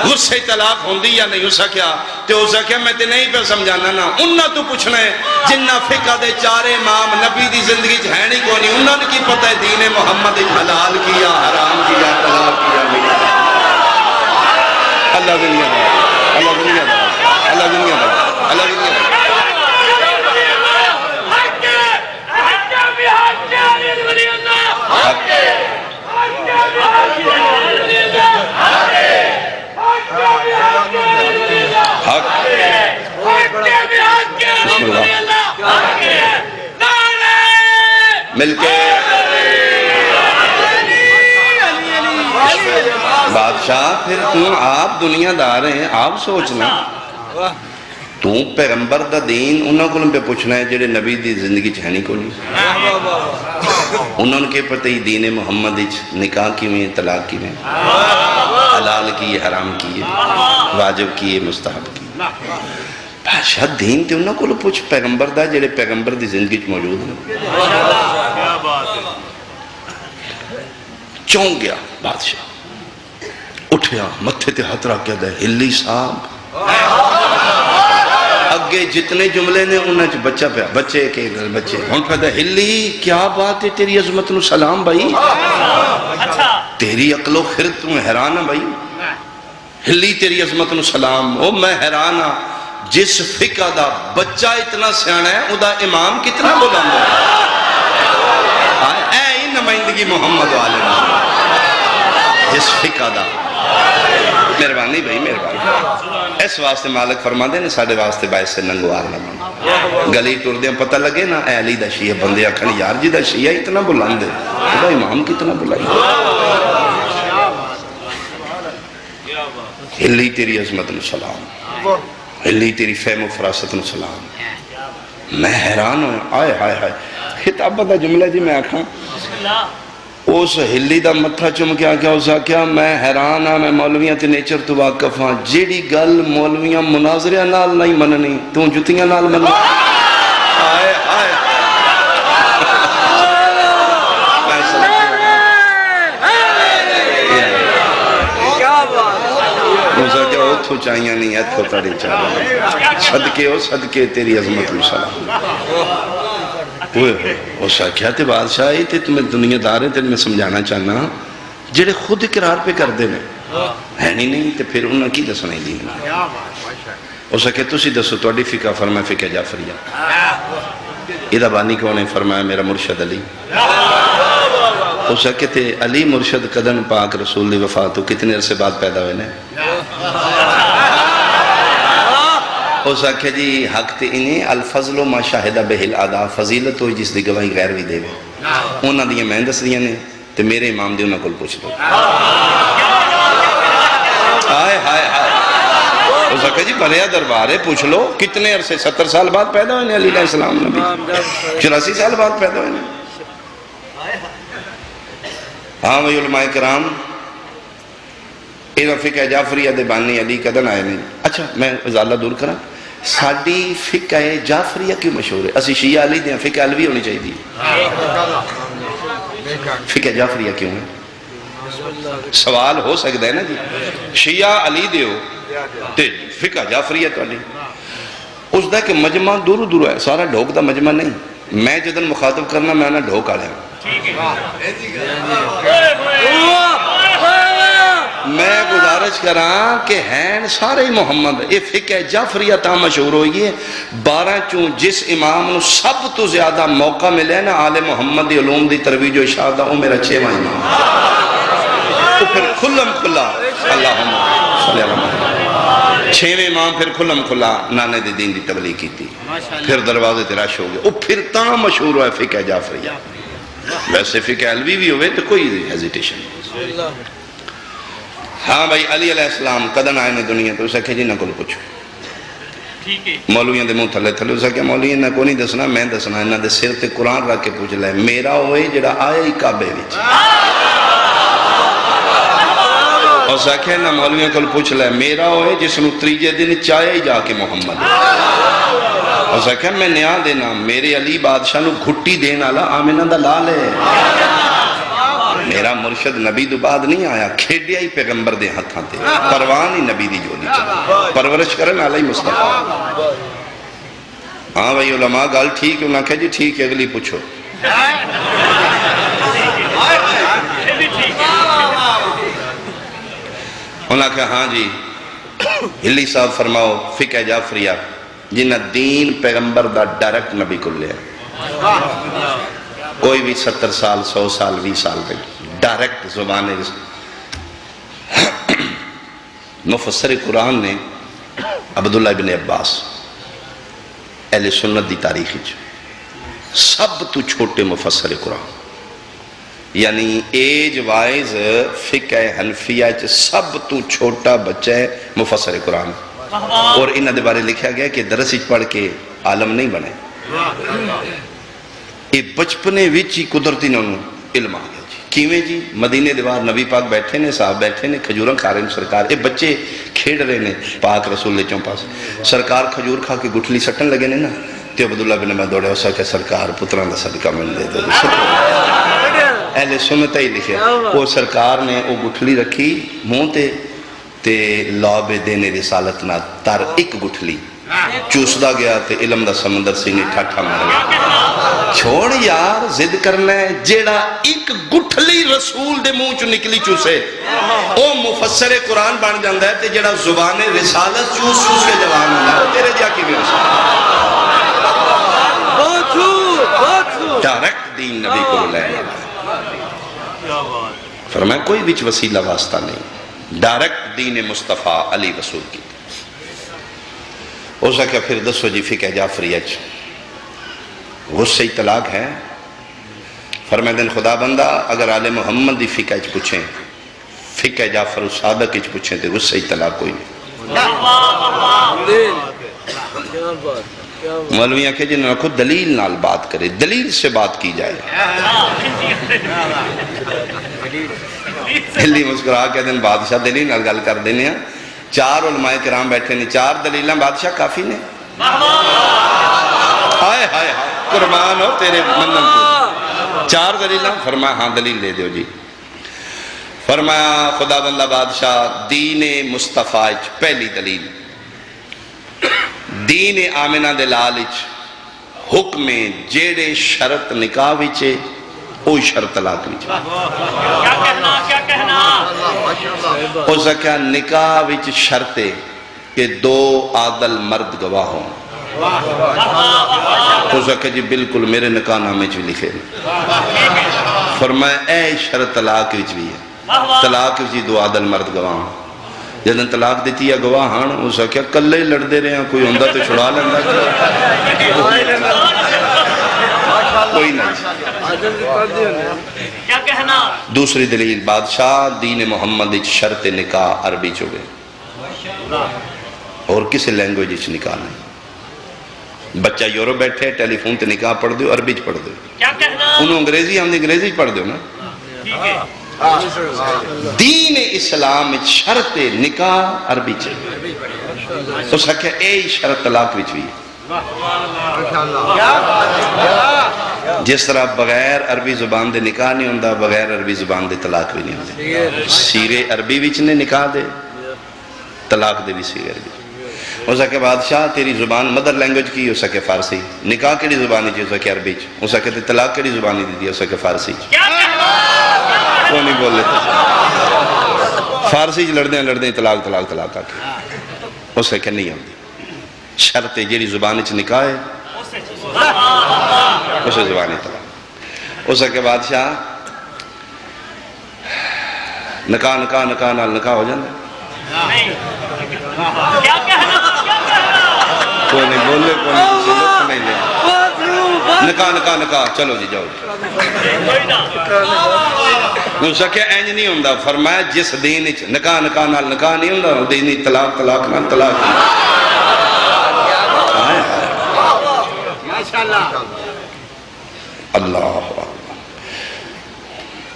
غصے طلاق ہوندی یا نہیں اسا کیا تے اسا کیا میں تے نہیں پہ سمجھانا نا انہا تو پوچھنا ہے جنہ فقہ دے چارے امام نبی دی زندگی جہاں نہیں کونی انہا نے کی پتہ ہے دین محمد حلال کیا حرام کیا طلاق کیا اللہ دنیا دا اللہ دنیا دا اللہ دنیا دا اللہ دنیا دا مل کے بادشاہ پھر تم آپ دنیا دار ہیں آپ سوچنا تو پیغمبر دا دین انہوں کو پہ پوچھنا ہے جڑے نبی دی زندگی چہنی کو نہیں انہوں کے پتہ ہی دین محمد نکاح کی میں طلاق کی میں حلال کی حرام کی واجب کی مستحب کی بادشاہ دین تے انہوں کو پوچھ پیغمبر دا جڑے پیغمبر دی زندگی موجود ہیں چون گیا بادشاہ اٹھیا متھے تے ہاتھ رکھ گیا ہلی صاحب اگے جتنے جملے نے انہاں چ بچہ پہ بچے کے بچے ہن پہ ہلی کیا بات ہے تیری عظمت نو سلام بھائی تیری عقل و خرد تم حیران ہے بھائی ہلی تیری عظمت نو سلام او میں حیران ہاں جس فقہ دا بچہ اتنا سیانا ہے او دا امام کتنا بلند ہے اے ہی نمائندگی محمد والے جس فقہ دا مہربانی بھائی مہربانی اس واسطے مالک فرما دے نے ساڑھے واسطے باعث سے ننگوار نہ بن گلی ٹور دیں پتہ لگے نا اے علی دا شیعہ بندے اکھن یار جی دا شیعہ اتنا بلند ہے او دا امام کتنا بلند ہے ہلی تیری عظمت نو سلام ہلی تیری فہم و فراست نو سلام میں حیران ہوں آئے ہائے ہائے خطابہ دا جملہ جی میں آکھاں اس ہلی دا متھا چم کیا کیا اسا کیا میں حیران ہاں میں مولویاں تے نیچر تو واقف ہاں جیڑی گل مولویاں مناظرہ نال نہیں مننی تو جتیاں نال مننی آئے آئے اسا کیا اتھو چاہیاں نہیں اتھو تڑی چاہیاں صدقے ہو صدقے تیری عظمت و سلام اسا کیا تے بادشاہ ہی تے تمہیں دنیا دار ہیں تے میں سمجھانا چاہنا جڑے خود اقرار پہ کر دے میں ہے نہیں تے پھر انہوں کی دسنا ہی دین اسا کیا تسی دسو توڑی فقہ فرمائے فقہ جعفریہ ادھا بانی کون ہے فرمایا میرا مرشد علی اسا کیا تے علی مرشد قدن پاک رسول دی وفات ہو کتنے عرصے بعد پیدا ہوئے نے اسا کیا جی حق تے انہیں الفضل و ما شاہدہ بہل آدھا فضیلت ہوئی جس دی گواہی غیر بھی دے گئے انہاں دیاں میں دس دیاں نے تے میرے امام دی انہاں کل پوچھ لو آئے ہائے ہائے اسا کہا جی بھریا دربارے پوچھ لو کتنے عرصے 70 سال بعد پیدا ہوئے علی علیہ السلام نبی 84 سال بعد پیدا ہوئے ہاں بھئی علماء کرام اینا فقہ جعفریہ دے بانی علی قدن آئے نہیں اچھا میں ازالہ دور کرا ساڑی فقہ جعفریہ کیوں مشہور ہے اسی شیعہ علی دیں فقہ علوی ہونی چاہیے دی فقہ جعفریہ کیوں ہے سوال ہو سکتا ہے نا جی شیعہ علی دیو تے فقہ جعفریہ تو علی اس دا کہ مجمع دور دور ہے سارا ڈھوک دا مجمع نہیں میں جدن مخاطب کرنا میں آنا ڈھوک آ لیا میں گزارش کراں کہ ہیں سارے محمد یہ فقہ جعفریہ تا مشہور ہوئی ہے 12 چون جس امام نو سب تو زیادہ موقع ملے نا آل محمد دی علوم دی ترویج و اشاعت وہ میرا 6واں امام تو پھر کھلم کھلا اللہم صلی اللہ علیہ وسلم 6ویں امام پھر کھلم کھلا نانے دی دین دی تبلیغ کی تھی پھر دروازے تراش ہو گئے وہ پھر تا مشہور ہوا فقہ جعفریہ ویسے فقہ علوی بھی ہوئے تو کوئی ہیزیٹیشن ہاں بھائی علی علیہ السلام قدن آئے نے دنیا تو اسے کہ جی نہ کل پوچھو مولویاں دے منہ تھلے تھلے اسا کہ مولوی انہاں کو نہیں دسنا میں دسنا انہاں دے سر تے قرآن رکھ کے پوچھ لے میرا ہوئے جڑا آیا ہی کعبے وچ اسا کہ نہ مولویاں کو پوچھ لے میرا ہوئے جس نو تریجے دن چاہے ہی جا کے محمد اسا کہ میں نیا دینا میرے علی بادشاہ نو گھٹی دین والا آمنہ دا لال ہے میرا مرشد نبی دو بعد نہیں آیا کھیڑیا ہی پیغمبر دے ہتھاں تے پروان ہی نبی دی جولی چلا پرورش کرن علیہ مصطفیٰ ہاں بھائی علماء گال ٹھیک ہے انہاں کہا جی ٹھیک ہے اگلی پوچھو انہاں کہا ہاں جی ہلی صاحب فرماؤ فقہ جعفریہ جنہ دین پیغمبر دا ڈائریکٹ نبی کو لیا کوئی بھی 70 سال 100 سال 20 سال تک ڈائریکٹ زبان مفسر قرآن نے عبداللہ بن عباس اہل سنت دی تاریخی سب تو چھوٹے مفسر قرآن یعنی ایج وائز فقہ حنفیہ سب تو چھوٹا بچہ ہے مفسر قرآن اور انہاں دے بارے لکھا گیا کہ درس پڑھ کے عالم نہیں بنے یہ بچپنے وچ ہی قدرتی نوں علم آ گیا جی کیویں جی مدینے دے باہر نبی پاک بیٹھے نے صاحب بیٹھے نے کھجوراں کھا رہے ہیں سرکار یہ بچے کھیڑ رہے نے پاک رسول دے چوں پاس سرکار کھجور کھا کے گٹھلی سٹن لگے نے نا تے عبداللہ بن میں دوڑے اسا کہ سرکار پتراں دا صدقہ من دے دو اہل سنت ہی لکھے وہ سرکار نے وہ گٹھلی رکھی منہ تے لعب دین رسالت نہ تر ایک گٹھلی چوسدا گیا تے علم دا سمندر سینے ٹھاٹھا مار گیا چھوڑ یار زد کرنا ہے جیڑا ایک گٹھلی رسول دے منہ چو نکلی چوسے او مفسر قرآن بن جاندہ ہے تے جیڑا زبان رسالت چوس چوس کے جوان ہونا ہے وہ تیرے جا کی بھی ہو سکتا ڈائریکٹ دین نبی کو لائے فرمایا کوئی بیچ وسیلہ واسطہ نہیں ڈائریکٹ دین مصطفیٰ علی رسول کی ہو سکیا پھر دسو جی فقہ جعفریہ غصہ طلاق ہے فرمائے دن خدا بندہ اگر آل محمد دی فقہ پوچھیں فقہ جعفر صادق پوچھیں تو غصہ طلاق کوئی نہیں مولویاں کہ جنہوں کو دلیل نال بات کرے دلیل سے بات کی جائے دلی مسکرا کے دن بادشاہ دلیل نال گل کر دینے ہیں 4 علماء کرام بیٹھے نے 4 دلیلیں بادشاہ کافی نے ہائے ہائے قربان ہو تیرے منن کو 4 دلیلیں فرمایا ہاں دلیل دے دیو جی فرمایا خدا بندہ بادشاہ دین مصطفیٰ پہلی دلیل دین آمنہ دے لالچ حکم جیڑے شرط نکاح وچے اوہ شرط طلاق وچے
کیا کہنا
او سکیا نکاح وچ شرطے کہ 2 عادل مرد گواہ ہوں او سکیا جی بالکل میرے نکاح نامے چوی لکھے فرمایا اے شرط طلاق وچ بھی ہے طلاق وچ 2 عادل مرد گواہ ہوں جدن طلاق دیتی ہے گواہ ہاں ہو سکیا کلے لڑ دے رہے ہیں کوئی ہوندہ تو چھڑا لیندہ کوئی نہیں
کیا کہنا
دوسری دلیل بادشاہ دین محمد شرط نکاح عربی چوگے اور کسی لینگویج اچھ نکاح نہیں بچہ یورپ بیٹھے ٹیلی فون تے نکاح پڑھ دو عربی چ پڑھ دو
کیا کہنا
انہوں انگریزی ہم نے انگریزی پڑھ دو نا دین اسلام شرط نکاح عربی چاہیے تو سکھے اے شرط طلاق وچ بھی جس طرح بغیر عربی زبان دے نکاح نہیں ہوندہ بغیر عربی زبان دے طلاق بھی نہیں ہوندے سیرے عربی وچ نے نکاح دے طلاق دے بھی سیرے عربی ہو سکے بادشاہ تیری زبان مدر لینگویج کی ہو سکے فارسی نکاح کیڑی زبانی چی ہو سکے عربی چ ہو سکے طلاق کیڑی زبانی دی ہو سکے فارسی چ وہ نہیں بول لیتے فارسی چ لڑ دیں طلاق طلاق طلاق آکے ہو سکے نہیں ہوندی شرط جیڑی زبانی چ نکاح ہے اسے زبانی طلاق ہو سکے بادشاہ نکاح نال نکاح ہو جانا کوئی نہیں بولے کوئی نہیں کسی لطف نہیں لے نکاح چلو جی جاؤ ہو سکے اینج نہیں ہوندہ فرمایا جس دین نکاح نال نکاح نہیں ہوندہ دینی طلاق نال طلاق اللہ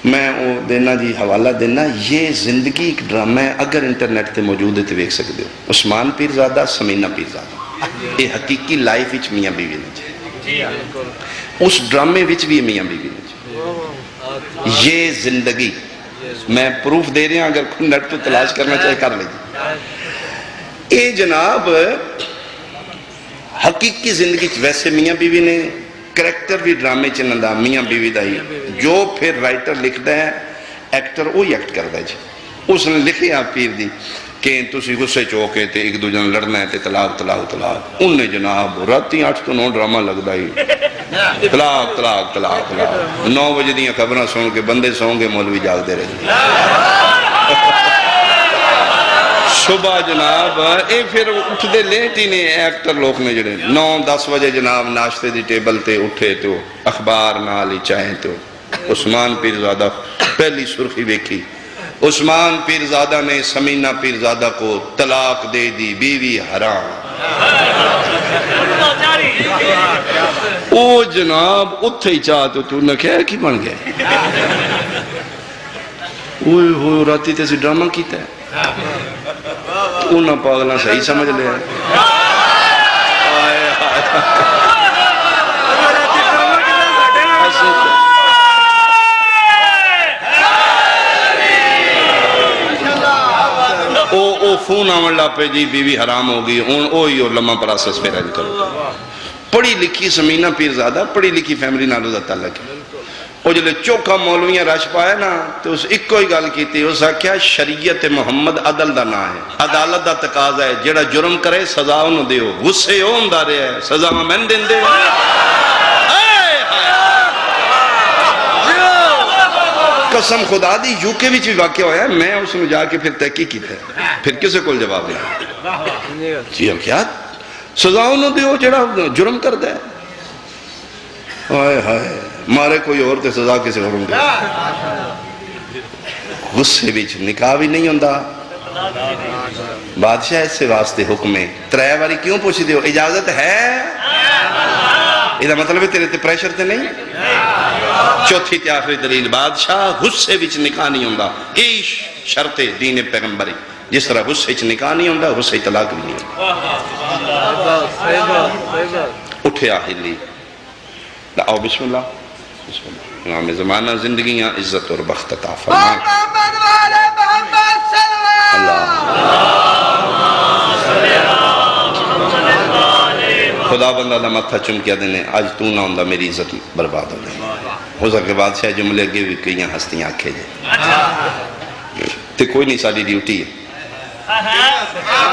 میں وہ دینا جی حوالہ دینا، یہ زندگی ایک ڈرامہ ہے، اگر انٹرنیٹ تے موجود ہے تو ویکھ سکتے ہو۔ عثمان پیرزادہ، سمینہ پیرزادہ، یہ حقیقی لائف وچ میاں بیوی نے جی، اس ڈرامے وچ بھی میاں بیوی نے جی، یہ زندگی میں پروف دے رہے ہیں، اگر کوئی نیٹ تو تلاش کرنا چاہے کر لے جی۔ اے جناب حقیقی زندگی ویسے میاں بیوی نے کریکٹر بھی ڈرامے چنندہ میاں بیوی دا ہی، جو پھر رائٹر لکھتا ہے ایکٹر وہی ایکٹ کرتا ہے جی۔ اس نے لکھے آپ پیر دی کہ تسی غصے چوکے تے ایک دو جن لڑنا ہے تے طلاق طلاق طلاق، انہیں جناب راتی 8 تو 9 ڈرامہ لگتا ہی طلاق طلاق طلاق طلاق، 9 بجے دیاں خبریں سن کے بندے سون گے، مولوی جاگ دے رہے صبح جناب اے پھر اٹھ دے لیٹ ہی نے ایکٹر لوگ نے جڑے 9-10 بجے جناب ناشتے دی ٹیبل تے اٹھے تو اخبار نالی چاہیں تو عثمان پیرزادہ پہلی سرخی دیکھی، عثمان پیرزادہ نے سمینہ پیرزادہ کو طلاق دے دی، بیوی حرام۔ او جناب اتھے ہی چاہتے تو نہ کہہ کی بن گئے، اوہ ہوئے راتی تے سی ڈرامہ کیتا ہے، انہاں پاگلہ صحیح سمجھ لے او فون آمن لاپے جی بیوی حرام ہوگی، اوہی اور لمحہ پراسس پہ رہن کرو۔ پڑھی لکھی سمینہ پیرزادہ پڑھی لکھی فیملی نالو دا تعلق ہے، وہ جلے چوکا مولویاں رش پائے نا تو اس ایک کوئی گال کی تھی، اس کیا شریعت محمد عدل دا نا ہے، عدالت دا تقاضا ہے، جڑا جرم کرے سزا انہوں دیو، غصے ہون دا رہے ہے سزا میں دن دے۔ قسم خدا دی یوکے بھی چیز واقع ہویا ہے، میں اس میں جا کے پھر تحقیق کی تھے، پھر کسے کول جواب دیا جی ہم کیا سزا انہوں دیو جڑا جرم کر دے، آئے ہائے مارے کوئی اور تے سزا کسے اور ہوں گے۔ غصے بیچ نکاح بھی نہیں ہوندہ، بادشاہ اس سے واسطے حکمیں 3 باری کیوں پوچھ دیو، اجازت ہے؟ یہ مطلب ہے تیرے تے پریشر تے نہیں؟ چوتھی تے آخری دلیل، بادشاہ غصے بیچ نکاح نہیں ہوندہ، یہ شرط دین پیغمبری، جس طرح غصے بیچ نکاح نہیں ہوندہ غصے طلاق بھی نہیں ہوندہ۔ اٹھے آہلی آؤ بسم اللہ، بسم اللہ، امام زمانہ زندگیاں عزت اور بخت عطا فرمائے اللہ۔ خدا بندہ دا متھا چمکیا دینے، آج تو نہ ہوندہ میری عزت برباد ہو گئی۔ ہو سکے بادشاہ جملے اگے بھی کئی ہستیاں آکھے جائے تے کوئی نہیں، ساری ڈیوٹی ہے۔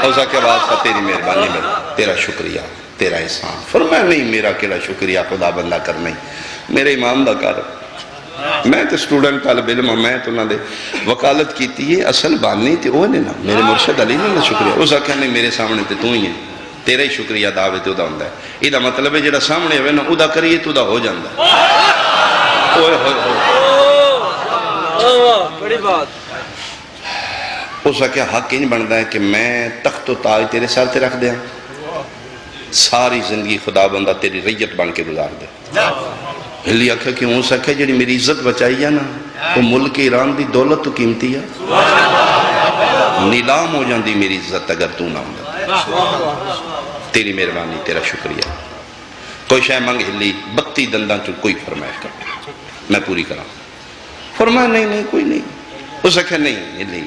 ہو سکے بادشاہ تیری مہربانی میں تیرا شکریہ، تیرا احسان۔ فرمایا نہیں میرا کیڑا شکریہ خدا بندہ کرنا ہی، میرے امام دا کر، میں تو سٹوڈنٹ طالب علم، میں تو نہ دے وکالت کیتی ہے، اصل باننی تے وہ نہیں نا میرے مرشد علی نے شکریہ، اس آکھا نہیں میرے سامنے تے تو ہی ہے، تیرے ہی شکریہ دعوے تے دا ہوندہ ہے۔ یہ دا مطلب ہے جڑا سامنے ہوئے نا ادا کریے تو دا ہو جاندہ ہے۔ اوہ
بڑی بات۔
اس آکھا حق انج بندہ ہے کہ میں تخت و تاج تیرے سر تے رکھ دیا، ساری زندگی خدا بندہ تیری ریت بن کے گزار دے۔ ہلی آکھا کہ ہوں سکھا جڑی میری عزت بچائی ہے نا وہ ملک ایران دی دولت تو قیمتی ہے، نیلام ہو جاندی میری عزت اگر تو نہ ہوندہ۔ تیری مہربانی، تیرا شکریہ۔ کوئی شے منگ ہلی 32 دنداں چو کوئی فرمائش کر میں پوری کرا، فرمایا نہیں نہیں کوئی نہیں۔ اس آکھا نہیں ہلی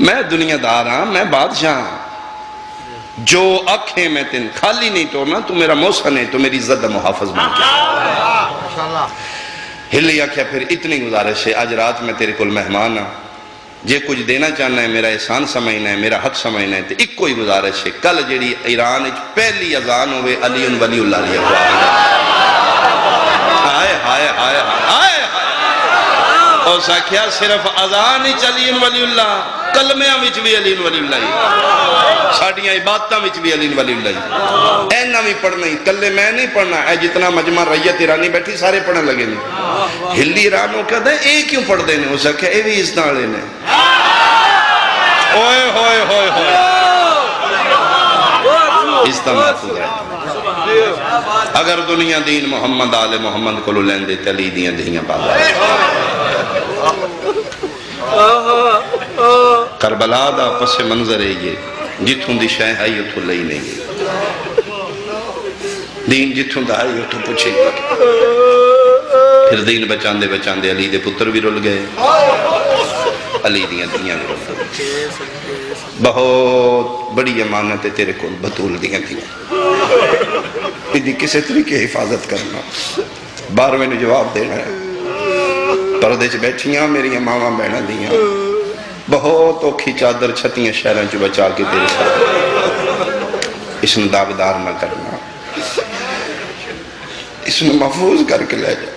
میں دنیا دار ہاں، میں بادشاہ ہاں، جو اکھیں میں تین خالی نہیں توڑنا، تو میرا محسن ہے، تو میری عزت دا محافظ بن گیا۔ ہلی آکھیا پھر اتنی گزارش ہے، آج رات میں تیرے کل مہمان ہاں، جے کچھ دینا چاہنا ہے میرا احسان سمجھنا ہے، میرا حق سمجھنا ہے، تو ایک کوئی گزارش ہے، کل جڑی ایران پہلی اذان ہوئے علی ولی اللہ علیہ آئے ہائے ہائے ہائے اور ساکھیا صرف اذان ہی علی ولی اللہ، کلمیاں وچ بھی علی ولی اللہ، ساڑیاں عبادتاں وچ بھی علی ولی اللہ، اینا بھی پڑھنا ہی، کلے میں نہیں پڑھنا، اے جتنا مجمع ریت ایرانی بیٹھی سارے پڑھنے لگے نہیں۔ ہلی ایران ہو کہتا ہے اے کیوں پڑھ دینے، ہو سکے اے بھی اس نالے نے، اوئے ہوئے ہوئے ہوئے اس طرح محفوظ رہتا ہے۔ اگر دنیا دین محمد آل محمد کو لین دے تلی دیاں دہیاں بابا کربلا دا پس منظر ہے یہ جتھوں دی شے ہے اتھوں لئی نہیں ہے دین جتھوں دا ہے اتھوں پوچھے پھر دین بچاندے بچاندے علی دے پتر بھی رول گئے علی دیاں دنیا بھی رول گئے بہت بڑی امانت ہے تیرے کو بطول دیاں دیاں دی کسے طریقے حفاظت کرنا 12ویں نے جواب دینا ہے پردے چ بیٹھیاں میری ماما بہنا دیاں بہت اوکھی چادر چھتیاں شہریں چ بچا کے تیرے ساتھ اس نے داغدار نہ کرنا اس نے محفوظ کر کے لے جا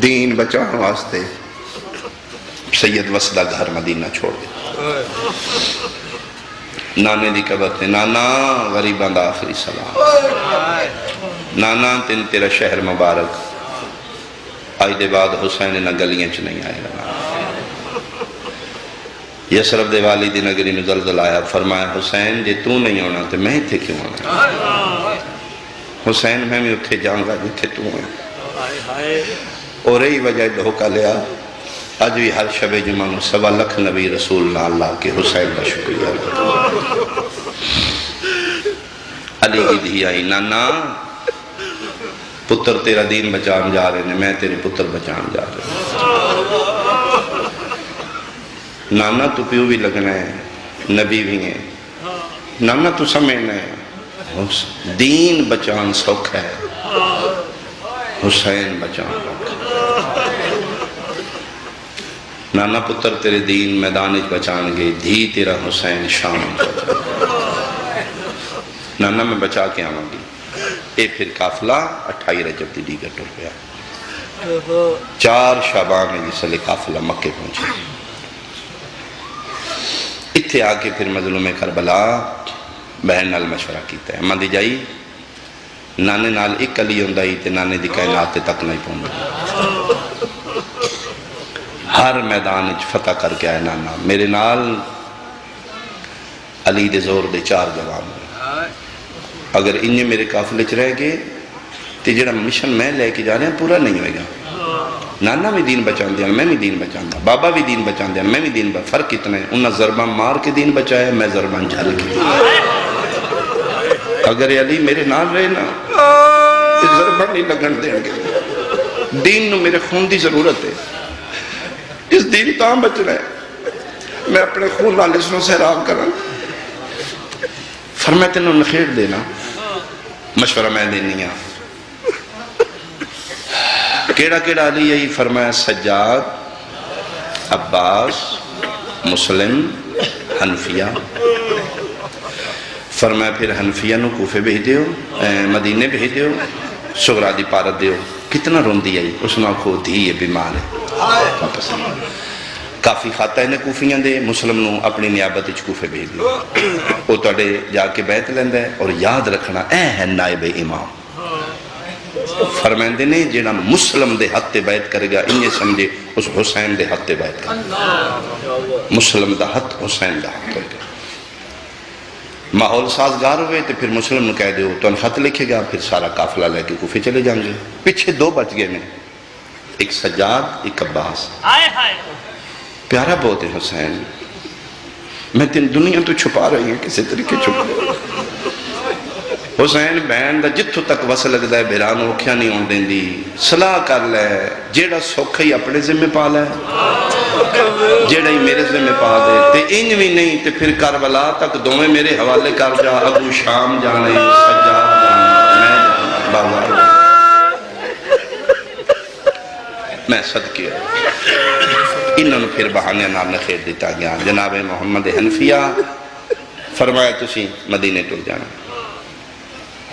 دین بچانے واسطے سید وسدہ گھر مدینہ چھوڑ دے نانے دی قبر تے نانا غریبان دا آخری سلام نانا تین تیرا شہر مبارک آئی دے بعد حسین نہ گلیاں چ نہیں آئے گا یسرف دے والی دی نگری میں زلزل آیا فرمایا حسین جے تو نہیں ہونا تو میں تھے کیوں آنا حسین میں بھی اتھے جاؤں گا جتھے تو ہیں اور رہی وجہ دھوکہ لیا آج بھی ہر شب جمعہ میں 1.25 لاکھ نبی رسول اللہ کے حسین کا شکریہ علی کی دھی آئی نانا پتر تیرا دین بچان جا رہے ہیں میں تیرے پتر بچان جا رہے ہیں نانا تو پیو بھی لگنا ہے نبی بھی ہیں نانا تو سمجھنا ہے دین بچان سوکھ ہے حسین بچان رکھ نانا پتر تیرے دین میدان بچان گے دھی تیرا حسین شام بچان نانا میں بچا کے آؤں گی اے پھر قافلہ 28 رجب دی ڈیگر ٹر گیا 4 شعبان میں جس لئے قافلہ مکے پہنچے اتھے آکے پھر مظلوم کربلا بہن نال مشورہ کیتا ہے اما دی جائی نانے نال ایک علی ہوندائی تے نانے دی کائنات تک نہیں پہنچ ہر میدان فتح کر کے آئے نانا میرے نال علی دے زور دے 4 جوان اگر انہیں میرے قافلے چ رہ گئے تو جڑا مشن میں لے کے جا رہے ہیں پورا نہیں ہوئے گا نانا بھی دین بچان دیا میں بھی دین بچان دیا بابا بھی دین بچان دیا میں بھی دین بچان فرق اتنا ہے انہوں نے ضربہ مار کے دین بچایا میں ضربہ جھل کے اگر علی میرے نال رہے نا ضربہ نہیں لگن دیں گے دین نو میرے خون دی ضرورت ہے اس دین تاں بچ رہے میں اپنے خون نال اس نو سہراب کرنا فرماتے انہوں نے خیر دینا مشورہ میں دینی ہے کیڑا کیڑا علی یہی فرمایا سجاد عباس مسلم حنفیہ فرمایا پھر حنفیہ نو کوفے بھیج دیو مدینے بھیج دیو سغرا دی پارت دیو کتنا روندی آئی اس نے آنکھو دھی یہ بیمار ہے کافی خاتہ نے کوفیاں دے مسلم نو اپنی نیابت اچھ کوفے بھیج دیو وہ توڑے جا کے بیعت لیندہ ہے اور یاد رکھنا اے ہے نائب امام فرمائندے نے جنہا مسلم دے حد تے بیعت کرے گا انہیں سمجھے اس حسین دے حد تے بیعت کرے گا مسلم دا حد حسین دا حد ہوئے گا ماحول سازگار ہوئے تو پھر مسلم نے کہہ دیو تو ان خط لکھے گا پھر سارا قافلہ لے کے کوفے چلے جائیں گے پیچھے 2 بچ گئے میں ایک سجاد ایک عباس پیارا بہت ہے حسین میں تین دنیا تو چھپا رہی ہیں کسی طریقے چھپا حسین بہن دا جتھو تک وصل لگتا ہے بیران اوکھیا نہیں ہون دیں دی صلاح کر لے جیڑا سوکھا ہی اپنے ذمہ پا لے جیڑا ہی میرے ذمہ پا دے تے انج بھی نہیں تے پھر کربلا تک دومیں میرے حوالے کر جا ابو شام جانے سجاد جانے میں بابا میں صدقے انہوں نے پھر بہانے نام نے خیر دیتا گیا جناب محمد حنفیہ فرمایا تسی مدینے ٹر جانا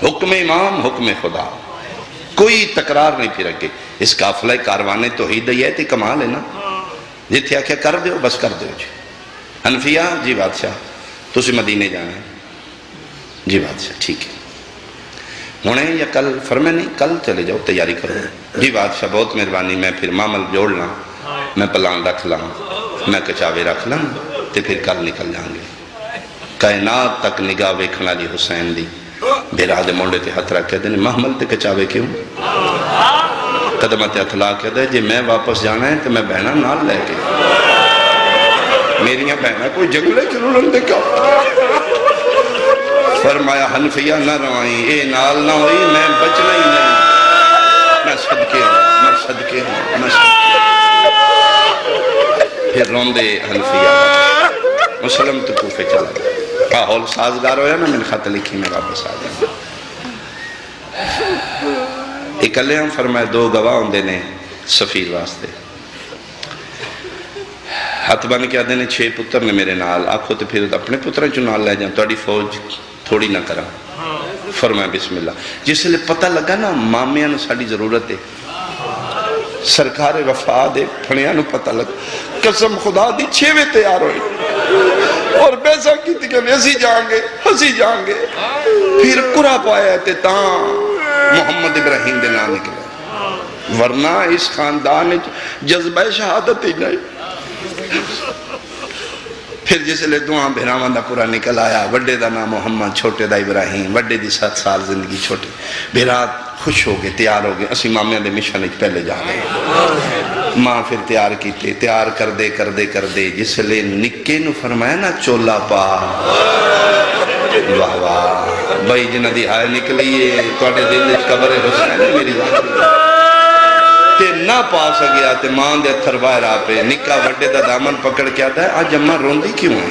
حکم امام حکم خدا کوئی تکرار نہیں پھر رکھے اس قافلہ کاروانے توحید ہے تے کمال ہے نا جتھے آکھیا کر دیو بس کر دیو جی حنفیہ جی بادشاہ تسی مدینے جانا ہے جی بادشاہ ٹھیک ہے ہونے یا کل فرمائے نہیں کل چلے جاؤ تیاری کرو جی بادشاہ بہت مہربانی میں پھر معامل جوڑ لاں میں پلان رکھ لاں میں کچاوے رکھ لاں تے پھر کل نکل جائیں گے کائنات تک نگاہ ویکھن والی حسین دی بھرا دے مونڈے تے ہتھ رکھ کے دے محمل تے کچاوے کیوں قدمہ تے ہتھ لا کے دے جے میں واپس جانا ہے تو میں بہنا نال لے کے میریاں بہنا کوئی جنگلے چلوڑن دے کیا فرمایا حنفیہ نہ روائیں اے نال نہ ہوئی میں بچنا ہی نہیں میں صدقے ہوں میں صدقے ہوں میں صدقے ہوں پھر روندے حنفیہ مسلم تو کوفے چلا گیا ماحول سازگار ہویا نا میں نے خط لکھی میں واپس آ جانا اکلے ہم فرمائے دو گواہ ہوندے نے سفیر واسطے ہاتھ بن کے آدھے نے 6 پتر نے میرے نال آکھو تو پھر اپنے پتروں چو نال لے جاؤں توڑی فوج تھوڑی نہ کرا فرمائے بسم اللہ جس لئے پتہ لگا نا مامیاں نو ساڑی ضرورت ہے سرکار وفا دے پھنیاں نو پتہ لگا قسم خدا دی 6ویں تیار ہوئی اور بیسا کی تھی کہ ہسی جائیں گے پھر قرآ پایا تے تاں محمد ابراہیم دے نام نکلے ورنہ اس خاندان جذبہ شہادت ہی نہیں پھر جس لئے دعاں بھراوان دا پورا نکل آیا وڈے دا نام محمد چھوٹے دا ابراہیم وڈے دی 7 سال زندگی چھوٹے بھرا خوش ہو گئے تیار ہو گئے اسی مامیاں دے مشن ایک پہلے جا گئے ماں پھر تیار کیتے تیار کر دے جس لئے نکے نو فرمایا نا چولا پا واہ واہ بھائی جنہ دی ہائے نکلیے توڑے دل قبر حسین ہے میری ذات تے نہ پا سکیا تے ماں دے اتھر باہر آپے نکا وڈے دا دامن پکڑ کے آتا ہے آج اممہ روندی کیوں ہے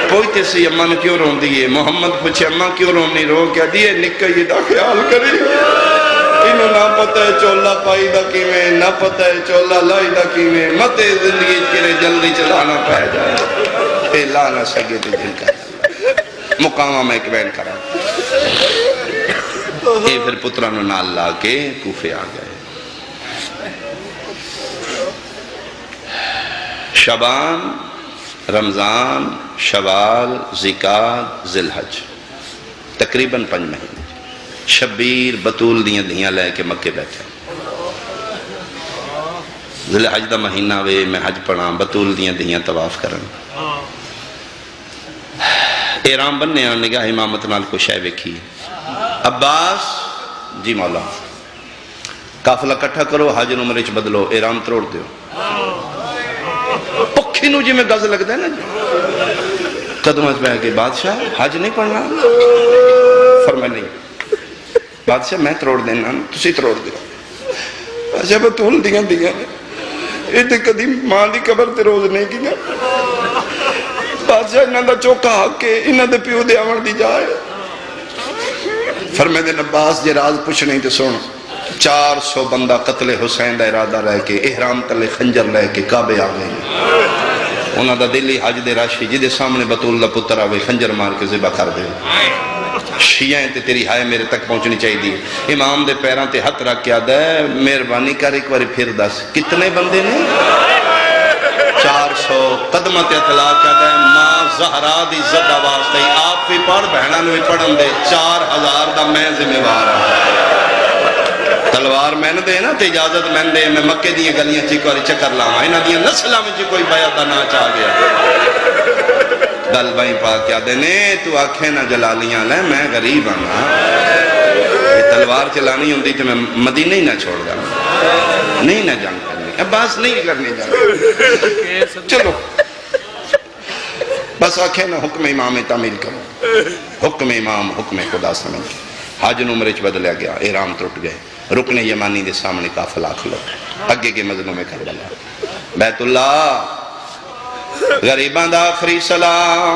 پوچھتے سے اممہ نے کیوں روندی ہے محمد پوچھے اممہ کیوں روندی رو کیا دیئے نکا یہ دا خیال کری انہوں نہ پتہ ہے چولا پائی دا کی میں نہ پتہ ہے چولا لائی دا کی میں متے زندگی کرے جلدی چلانا پہ جائے اے لانا سگے تے دل کا مقامہ میں ایک بین کرا اے پھر پترانو نال لا کے کوفے آ گئے شبان رمضان شوال ذکات ذوالحج تقریباً 5 مہینے شبیر بطول دیاں دیاں لے کے مکے بیٹھے ذوالحج دا مہینہ وے میں حج پڑھا بطول دیاں دیاں طواف کرن احرام بننے آنے گا امامت نال کو شے ویکھی عباس جی مولا قافلہ کٹھا کرو حج عمرے چ بدلو احرام تروڑ دیو پکھی نو جی میں گز لگتا ہے نا جی قدم اس میں کہ بادشاہ حج نہیں پڑھنا فرمائے نہیں بادشاہ میں تروڑ دینا تسی تروڑ دیو بادشاہ بطول دیاں نے یہ تے کدی ماں دی قبر تے روز نہیں کیا بادشاہ انہاں دا چوکا حق کے انہاں دے پیو دے آمن دی جائے فرمائے دے عباس جے راز پوچھ نہیں تے سن 400 بندہ قتل حسین دا ارادہ رہ کے احرام تلے خنجر لے کے کعبے آ گئے انہاں دا دلی حج دے راشی جدے سامنے بطول دا پتر آوے خنجر مار کے ذبح کر دے شیعیں تے تیری ہائے میرے تک پہنچنی چاہی دی امام دے پیران تے ہتھ رکھ کے آدھا ہے مہربانی کر ایک باری پھر دس کتنے بندے نے 400 قدمت اطلاع کیا دے ماں زہرا دی زدہ واسطے آپ بھی پڑھ بہنہ نوی پڑھن دے 4000 دا میں ذمہ وارا تلوار میں نے دے نا تے اجازت میں دے میں مکے دیئے گلیاں چی کوئی چکر لاؤں اینا دیئے نسلہ میں چی کوئی بیعتہ نہ چاہ گیا گل بھائی پاک کیا دے نے تو آنکھیں نہ جلالیاں لے میں غریب ہوں یہ تلوار چلانی ہوں دی تو میں مدینہ ہی نہ چھوڑ گا نہیں نہ جنگ کرنی عباس نہیں کرنی جنگ چلو بس آنکھیں نہ حکم امام تعمیل کرو حکم امام حکم خدا سمجھ حاج عمرے چ بدلیا گیا احرام ٹوٹ گئے رکن یمانی دے سامنے قافلہ کھلو اگے کے مظلوم کربلا بیت اللہ غریباں دا آخری سلام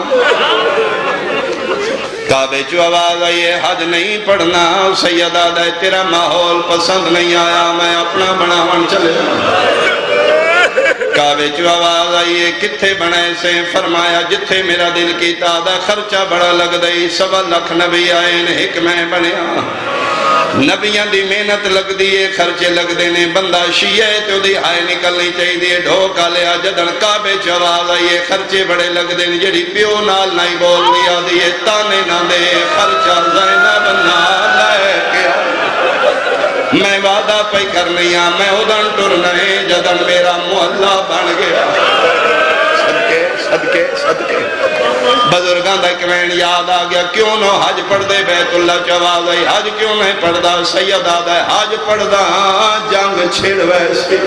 کعبے چو آواز آئیے حج نہیں پڑھنا سیدہ دے تیرا ماحول پسند نہیں آیا میں اپنا بناون چلے کعبے چو آواز آئیے کتھے بنائے سے فرمایا جتھے میرا دل کی تادہ خرچہ بڑا لگ دئی 1.25 لاکھ نبی آئے نے حکمیں بنیا نبیاں دی محنت لگ دیئے خرچے لگ دینے بندہ شیعہ تو دی ہائے نکلنی چاہی دیئے ڈھوکا لیا جدن کعبے چواز آئیے خرچے بڑے لگ دینے جڑی پیو نال نہیں بول دیا دیئے تانے نہ دے خرچہ زینب نہ لے کے میں وعدہ پہ کرنیا میں ادھن ٹرنے جدن میرا محلہ بن گیا صدقے صدقے صدقے بزرگاں دا کمین یاد آ گیا کیوں نہ حج پڑھ دے بیت اللہ چواز آئی حج کیوں نہیں پڑھ دا سید آدھا ہے حج پڑھ دا جنگ چھڑ ویسے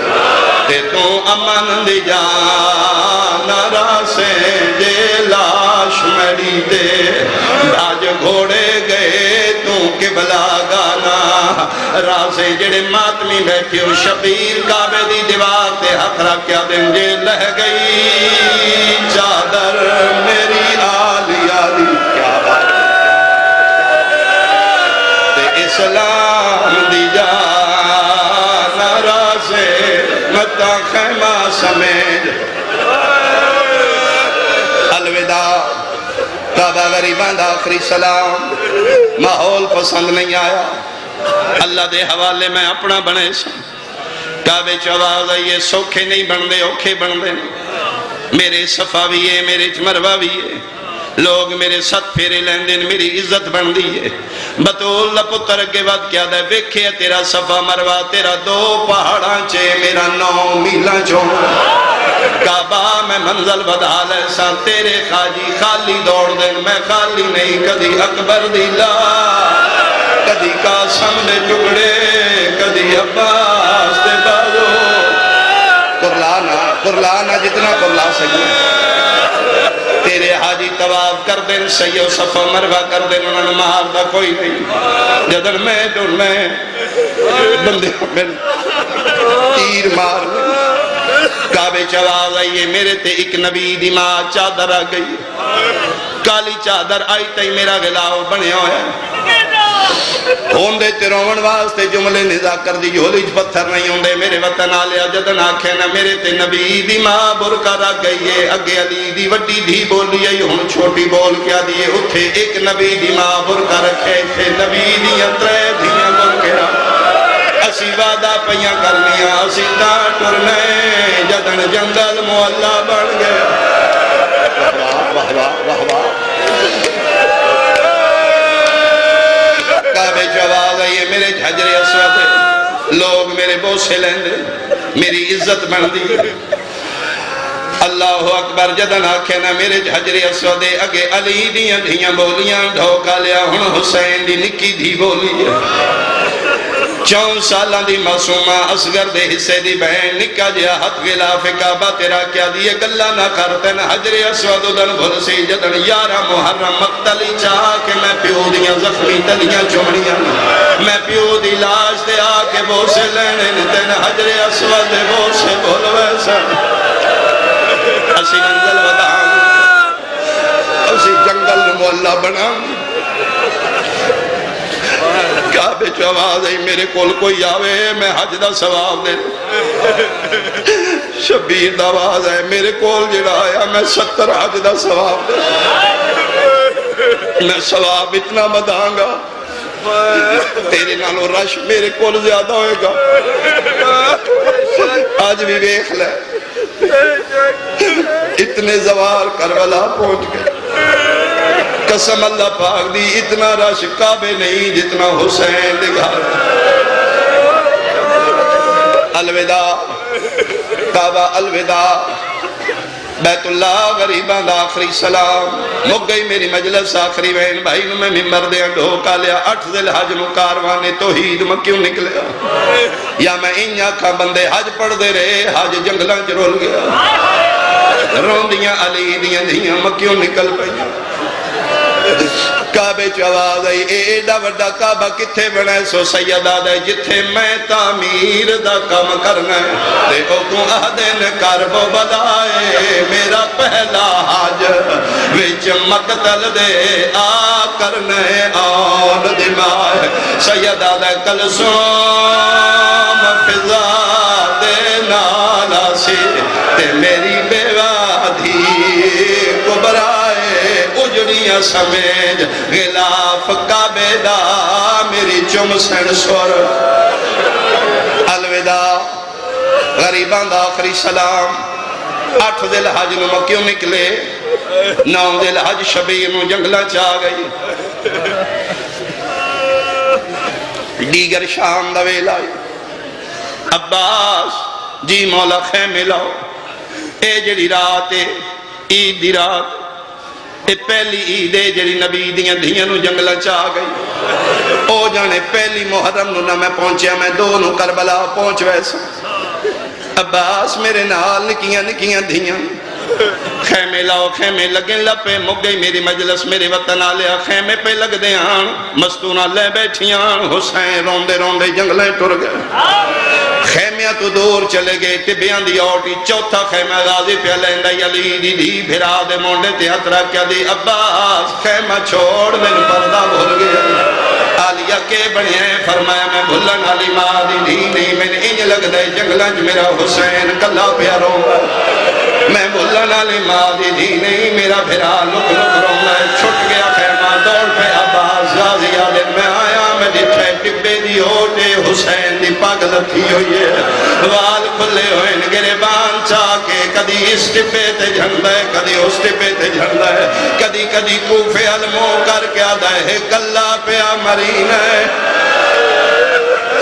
تے تو امن دی جان راسیں جے لاش مری دے راج گھوڑے گئے تو قبلہ گانا راسیں جڑے ماتمی بیٹھے ہو شبیر کعبے دی دیوار تے ہتھ رکھیا دن جے لہ گئی چادر میری آلیا دی کیا بات تے اسلام دی جان راسیں متا خیمہ سمیج الوداع کعبہ غریبان دا آخری سلام ماحول پسند نہیں آیا اللہ دے حوالے میں اپنا بنے سا کعبے چواز آئیے سوکھے نہیں بن دے اوکھے بن دے میرے صفا بھی ہے میرے مروہ بھی ہے لوگ میرے ست پھیرے لین دن میری عزت بن دی ہے بطول پتر کے بعد کیا دے ویکھے تیرا صفا مروہ تیرا 2 پہاڑاں چے میرا 9 میلاں چوں کعبہ میں منزل بدا لے سا تیرے خاجی خالی دوڑ دن میں خالی نہیں کدی اکبر دی لا کدی قاسم دے ٹکڑے کدی عباس دے بازو قرلانا جتنا قرلا سکیں تیرے حاجی طواف کر دیں سیو صفا مروہ کر دیں انہوں مار دا کوئی نہیں جدن میں دن میں بندے میں تیر مار کعبے چواز آئیے میرے تے ایک نبی دی ماں چادر آ گئی کالی چادر آئی تے میرا گلاو بنے ہوئے ہوندے تیرون واسطے جملے نزا کر دی جھولی پتھر نہیں ہوندے میرے وطن آلیا جدن آکھے نا میرے تے نبی دی ماں برکا رکھ گئی ہے اگے علی دی وڈی دھی بولی ہے ہن چھوٹی بول کیا دیئے اتھے ایک نبی دی ماں برکا رکھے تھے نبی دی اترے دھیاں برکے اسی وعدہ پیاں کرنیاں اسی ٹرنے جدن جنگل مولا بڑھ گئے واہ واہ واہ واہ کعبے جواز آئیے میرے حجر اسود لوگ میرے بوسے لیندے میری عزت بن دی اللہ اکبر جدن آکھے نا میرے حجر اسود اگے علی دیاں دھیاں بولیاں ڈھوکا لیا ہن حسین دی نکی دھی بولی ہے 4 سالاں دی معصومہ اصغر دے حصے دی بہن نکا جیا ہتھ غلاف کعبہ تیرا کیا دیئے گلہ نہ کرتن حجر اسود دن بھل سی جدن 11 محرم مقتلی چاہ کہ میں پیو دیاں زخمی تلیاں چمڑیاں میں پیو دی لاش دے آکے بوسے لینے دن حجر اسود دے بوسے بھول ویسا اسی منزل وداں اسی جنگل مولا بنا کعبے چو آواز ہے میرے کول کوئی آوے میں حج دا ثواب دے شبیر دا آواز ہے میرے کول جڑا آیا میں 70 حج دا ثواب دے میں ثواب اتنا بداں گا تیرے نالو رش میرے کول زیادہ ہوئے گا آج بھی ویکھ لے اتنے زوار کربلا پہنچ گئے قسم اللہ پاک دی اتنا رش کعبے نہیں جتنا حسین دے گھر الوداع کعبہ الوداع بیت اللہ غریبان دا آخری سلام مک گئی میری مجلس آخری بہن بھائی نو میں ممبر دیا ڈھوکا لیا 8 ذی الحج نو کاروانے توحید میں کیوں نکلیا یا میں انہاں کھا بندے حج پڑھ دے رہے حج جنگلاں چرول گیا روندیاں علی دیاں دیاں میں کیوں نکل پہیا کعبے چو آواز آئی ایڈا وڈا کعبہ کتھے بنے سو سیدہ دے جتھے میں تعمیر دا کم کرنا ہے دیکھو کو آدھن کربو بدائے میرا پہلا حج وچ مقتل دے آ کرنے آن دمائے سیدہ دے کلسوم فضا دے نالا سی تے میری بیوہ دھی کبرائے اجڑیاں سمیج غلاف کعبے دا میری چم سن سور الوداع غریبان دا آخری سلام 8 ذی الحج نو مکیوں نکلے 9 ذی الحج شبیر نو جنگلہ چاہ گئی دیگر شام دا ویلا عباس جی مولا خیمے لاؤ اے جڑی رات عید دی رات یہ پہلی عید ہے جڑی نبی دیاں دھیاں نو جنگلاں چ آ گئی او جانے پہلی محرم نو نہ میں پہنچیا میں 2 نو کربلا پہنچ ویسا عباس میرے نال نکیاں نکیاں دھیاں خیمے لاؤ خیمے لگیں لپے مک گئی میری مجلس میرے وطن آلیا خیمے پہ لگ دے آن مستونہ لے بیٹھیاں حسین روندے روندے جنگلیں ٹر گئے خیمیاں تو دور چلے گئے ٹبیاں دی اوٹی چوتھا خیمہ غازی پہ لیندہ علی دی دی بھرا دے مونڈے تے ہترہ کیا دی عباس خیمہ چھوڑ میں پردہ بھول گیا آلیا کے بڑے ہیں فرمایا میں بھلن علی ماں دی دی نہیں میں نے انج لگ دے جنگلنج میرا حسین کلا پیا روگا میں بھلن علی ماں دی دی نہیں میرا بھرا لک لک روگا چھٹ گیا خیمہ دوڑ پہ عباس غازی آلے میں آیا میں دیکھے ٹبے دی ہوٹے حسین دی پاگل تھی ہوئی ہے وال کھلے ہوئے گریبان چاہ کے کدی اس ٹبے تے جھنڈا ہے کدی اس ٹبے تے جھنڈا ہے کدی کدی کوفے علموں کر کے آدھا ہے کلا پیا مرین ہے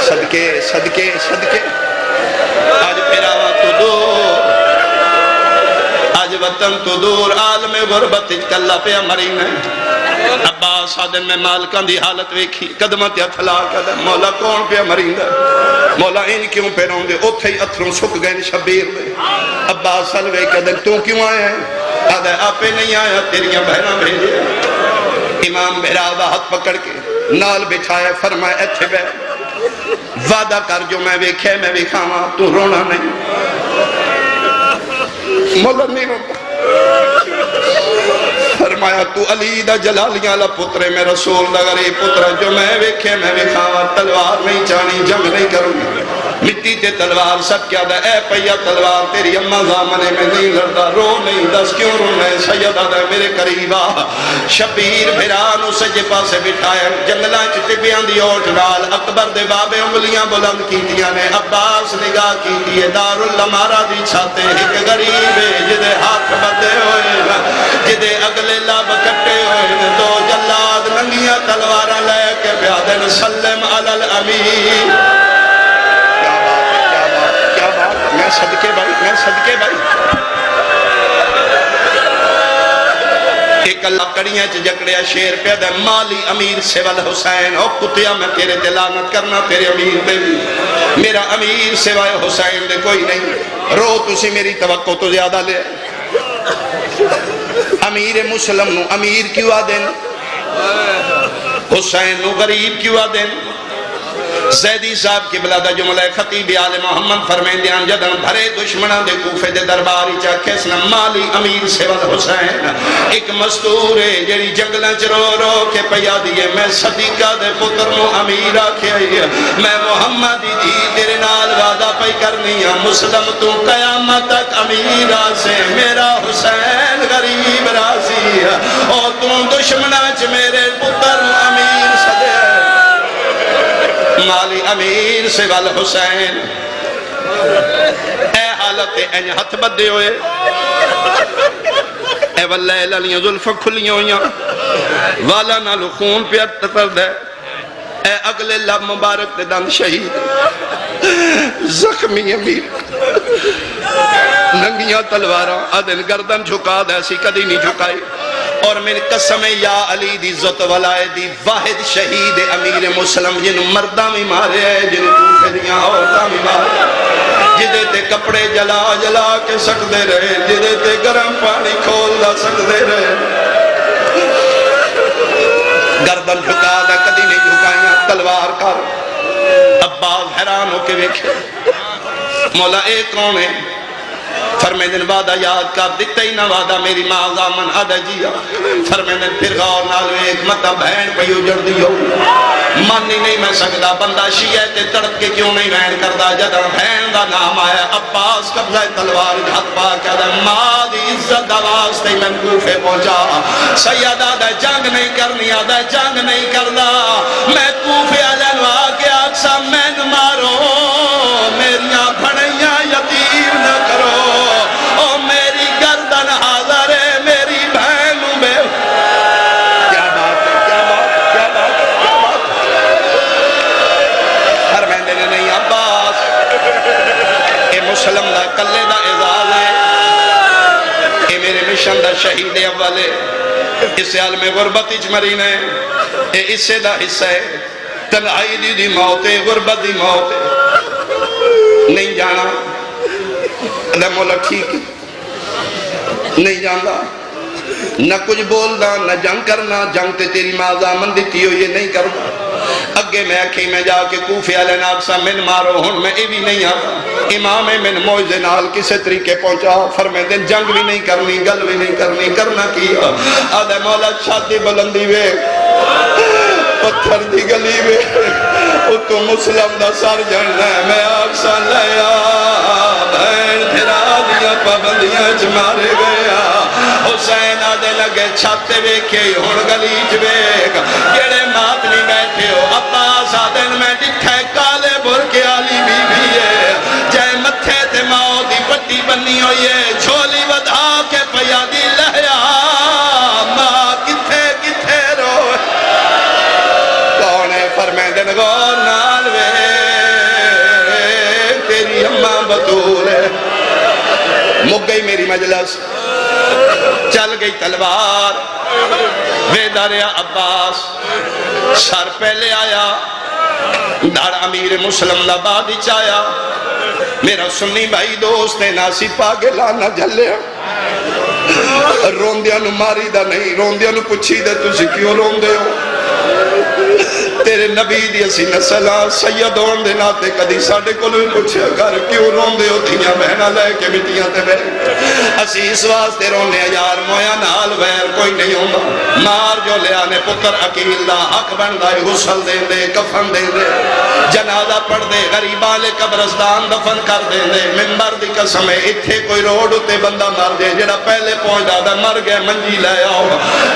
صدقے صدقے صدقے آج پھراوا تو دور آج وطن تو دور عالم غربت کلا پیا مرین ہے عباس آدن میں مالکان دی حالت ویکھی قدمت یا تھلا کہا مولا کون پیا مرین ہے مولا ان کیوں پہ رہوں دے اتھے ہی اتھروں سکھ گئے شبیر دے عباس سلوے کہا تو کیوں آئے ہیں آدھے آپے نہیں آیا تیریاں بہنہ بھیجے امام بہراوہ ہاتھ پکڑ کے نال بچھائے فرمائے ایتھے بے وعدہ کر جو میں ویکھے میں ویکھاواں تو رونا نہیں مولا نہیں رونا فرمایا تو علی دا جلالیاں لا پترے میں رسول دا غریب پترہ جو میں ویکھے میں ویکھاواں تلوار نہیں چانی جنگ نہیں کروں مٹی تے تلوار سب کیا دا اے پیا تلوار تیری اممہ زامنے میں نہیں لڑتا رو نہیں دس کیوں رونا ہے سیدہ دا میرے قریبا شبیر بھرانو سجے پاسے بٹھائے جنگلہ چٹبیاں دی اوٹ ڈال اکبر دے بابے انگلیاں بلند کی دیا نے عباس نگاہ کی دیئے دارالعمارہ دی چھاتے ایک غریب ہے جدے ہاتھ بدے ہوئے جدے اگلے لاب کٹے ہوئے دو جلاد ننگیاں تلوارہ لے کے بیادن سلم علی الامین میں صدقے بھائی ایک اللہ کڑیاں چھ جکڑیا شیر پیدا مالی امیر سوال حسین او کتیا میں تیرے دلانت کرنا تیرے امیر دے بھی میرا امیر سوائے حسین دے کوئی نہیں رو تسی میری توقع تو زیادہ لے امیر مسلم نو امیر کیوں آدین حسین نو غریب کیوں آدین زیدی صاحب کی بلادہ جملہ خطیب آل محمد فرمین دیان جدن بھرے دشمنہ دے کوفے دے درباری چاکھے سنا مالی امیر سیوال حسین ایک مستور ہے جیڑی جنگلہ چرو رو کے پیا دیئے میں صدیقہ دے پتر نو امیر آکھے آئیے میں محمدی دی تیرے نال وعدہ پہ کرنی مسلم تو قیامت تک امیر آسے میرا حسین غریب راضی اور تم دشمنہ چ میرے پتر امیر صدے مالی امیر سوال حسین اے حالت این ہتھ بدے ہوئے اے واللہ للیاں ظلفہ کھلیاں ہویاں والا نالو خون پیٹ پر دے اے اگلے لب مبارک دے دن شہید زخمی امیر ننگیاں تلواراں آدھن گردن جھکا دے ایسی کدی نہیں جھکائی اور میری قسم یا علی دی عزت والائے دی واحد شہید امیر مسلم جنہوں مردہ میں مارے جنہوں کوفے دیاں عورتہ میں مارے جدے تے کپڑے جلا جلا کے سکدے رہے جدے تے گرم پانی کھول دا سکدے رہے گردن جھکا دا کدی نہیں جھکائیاں تلوار کر عباس حیران ہو کے ویکھے مولا اے کون ہے فرمیدن وعدہ یاد کر دیتا ہی نہ وعدہ میری ماں زامن آدھا جیا فرمیدن پھر غور نالو ایک مطا بہن پہ اجڑ دیو مانی نہیں میں سکتا بندہ شیعہ تے تڑپ کے کیوں نہیں بہن کردہ جدہ بہن دا نام آیا عباس قبضہ تلوار ہاتھ پا کہ آدھا ماں دی عزت آواز تے میں کوفے پہنچا سید آدھا جنگ نہیں کرنی آدھا جنگ نہیں کردہ میں کوفے علنوا کے اکسا میں مارو میریاں بھڑیاں یتیم نہ کرو او میری گردن حاضر ہے میری بہن بے کیا بات ہے کیا بات ہے کیا بات ہے کیا بات ہے ہر میں دینے نہیں عباس اے مسلم دا کلے دا اعزاز ہے اے میرے مشن دا شہید اولے اس عالم غربت اچ مرینے اے اسے دا حصہ ہے تنہائی دی موت ہے غربت دی موت ہے نہیں جانا اللہ مولا ٹھیک نہیں جانا نہ کچھ بولنا نہ جنگ کرنا جنگ تے تیری مازامن دیتی ہو یہ نہیں کرنا اگے میں آکھی میں جا کے کوفے والے نال سا من مارو ہن میں اے بھی نہیں آتا امام من موعظے نال کسے طریقے پہنچا فرمائے دن جنگ بھی نہیں کرنی گل بھی نہیں کرنی کرنا کیا آدھے مولا چھاتی بلندی وے پتھر دی گلی وے اتو مسلم دا سر جڑنا ہے میں آکسا لیا بہن تیرا دیا پابندیاں چ مارے گیا حسین آدھے لگے چھاتے ویکھے ہون گلیچ ویک کیڑے مات نہیں بیٹھے ہو عباس آدھن میں ڈٹھے کالے برکے آلی بی بھی ہے جائے متھے تے ماں دی پٹی بنی ہوئی ہے جھولی ودھا کے پیا دی لہیا ماں کتھے کتھے روئے کونے فرمیدن غور نال وے تیری اماں بطول ہے مک گئی میری مجلس چل گئی تلوار ویدہ ریا عباس سر پہلے آیا دار امیر مسلم لبادی چایا میرا سنی بھائی دوست نے ناسی پاگے لانا جھلے روندیاں نو ماری دا نہیں روندیاں نو پچھی دے تُسی کیوں روندے ہو تیرے نبی دی اسی نسلہ سید ہون دے ناتے کدی ساڑھے کو لوگ پوچھے گھر کیوں روندے ہو تھیاں بہنہ لے کے مٹیاں تے بہن اسی اس واسطے رونے یار مویا نال غیر کوئی نہیں ہونا مار جو لے آنے پتر عقیل دا حق بن دائے غسل دے دے کفن دے دے جنازہ پڑھ دے غریبہ لے قبرستان دفن کر دے دے ممبر دی قسم ہے اتھے کوئی روڈ اتے بندہ مار دے جڑا پہلے پہنچ دا مر گئے منجی لے آؤ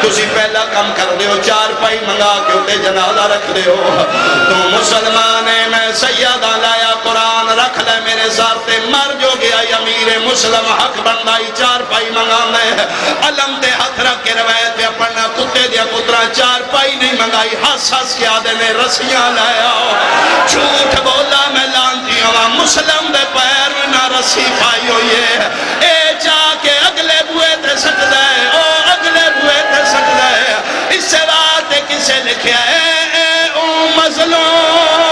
تسی پہلا کم کر دے ہو چار پائی منگا کے اتے جنازہ رکھ دے ہو تو مسلمان ہے میں سیدہ لایا قرآن رکھ لے میرے سارتے مر جو گیا امیر مسلم حق بندائی چار پائی منگا میں علم تے ہاتھ رکھ کے روایت پہ پڑھنا کتے دیا پترہ چار پائی نہیں منگائی ہس ہس کے آدھے نے رسیاں لایا جھوٹ بولا میں لانتی ہوا مسلم دے پیر میں نہ رسی پائی ہوئی ہے اے جا کے اگلے بوئے تے سٹ دے او اگلے بوئے تے سٹ دے اس سے بات کسے لکھیا ہے مظلوم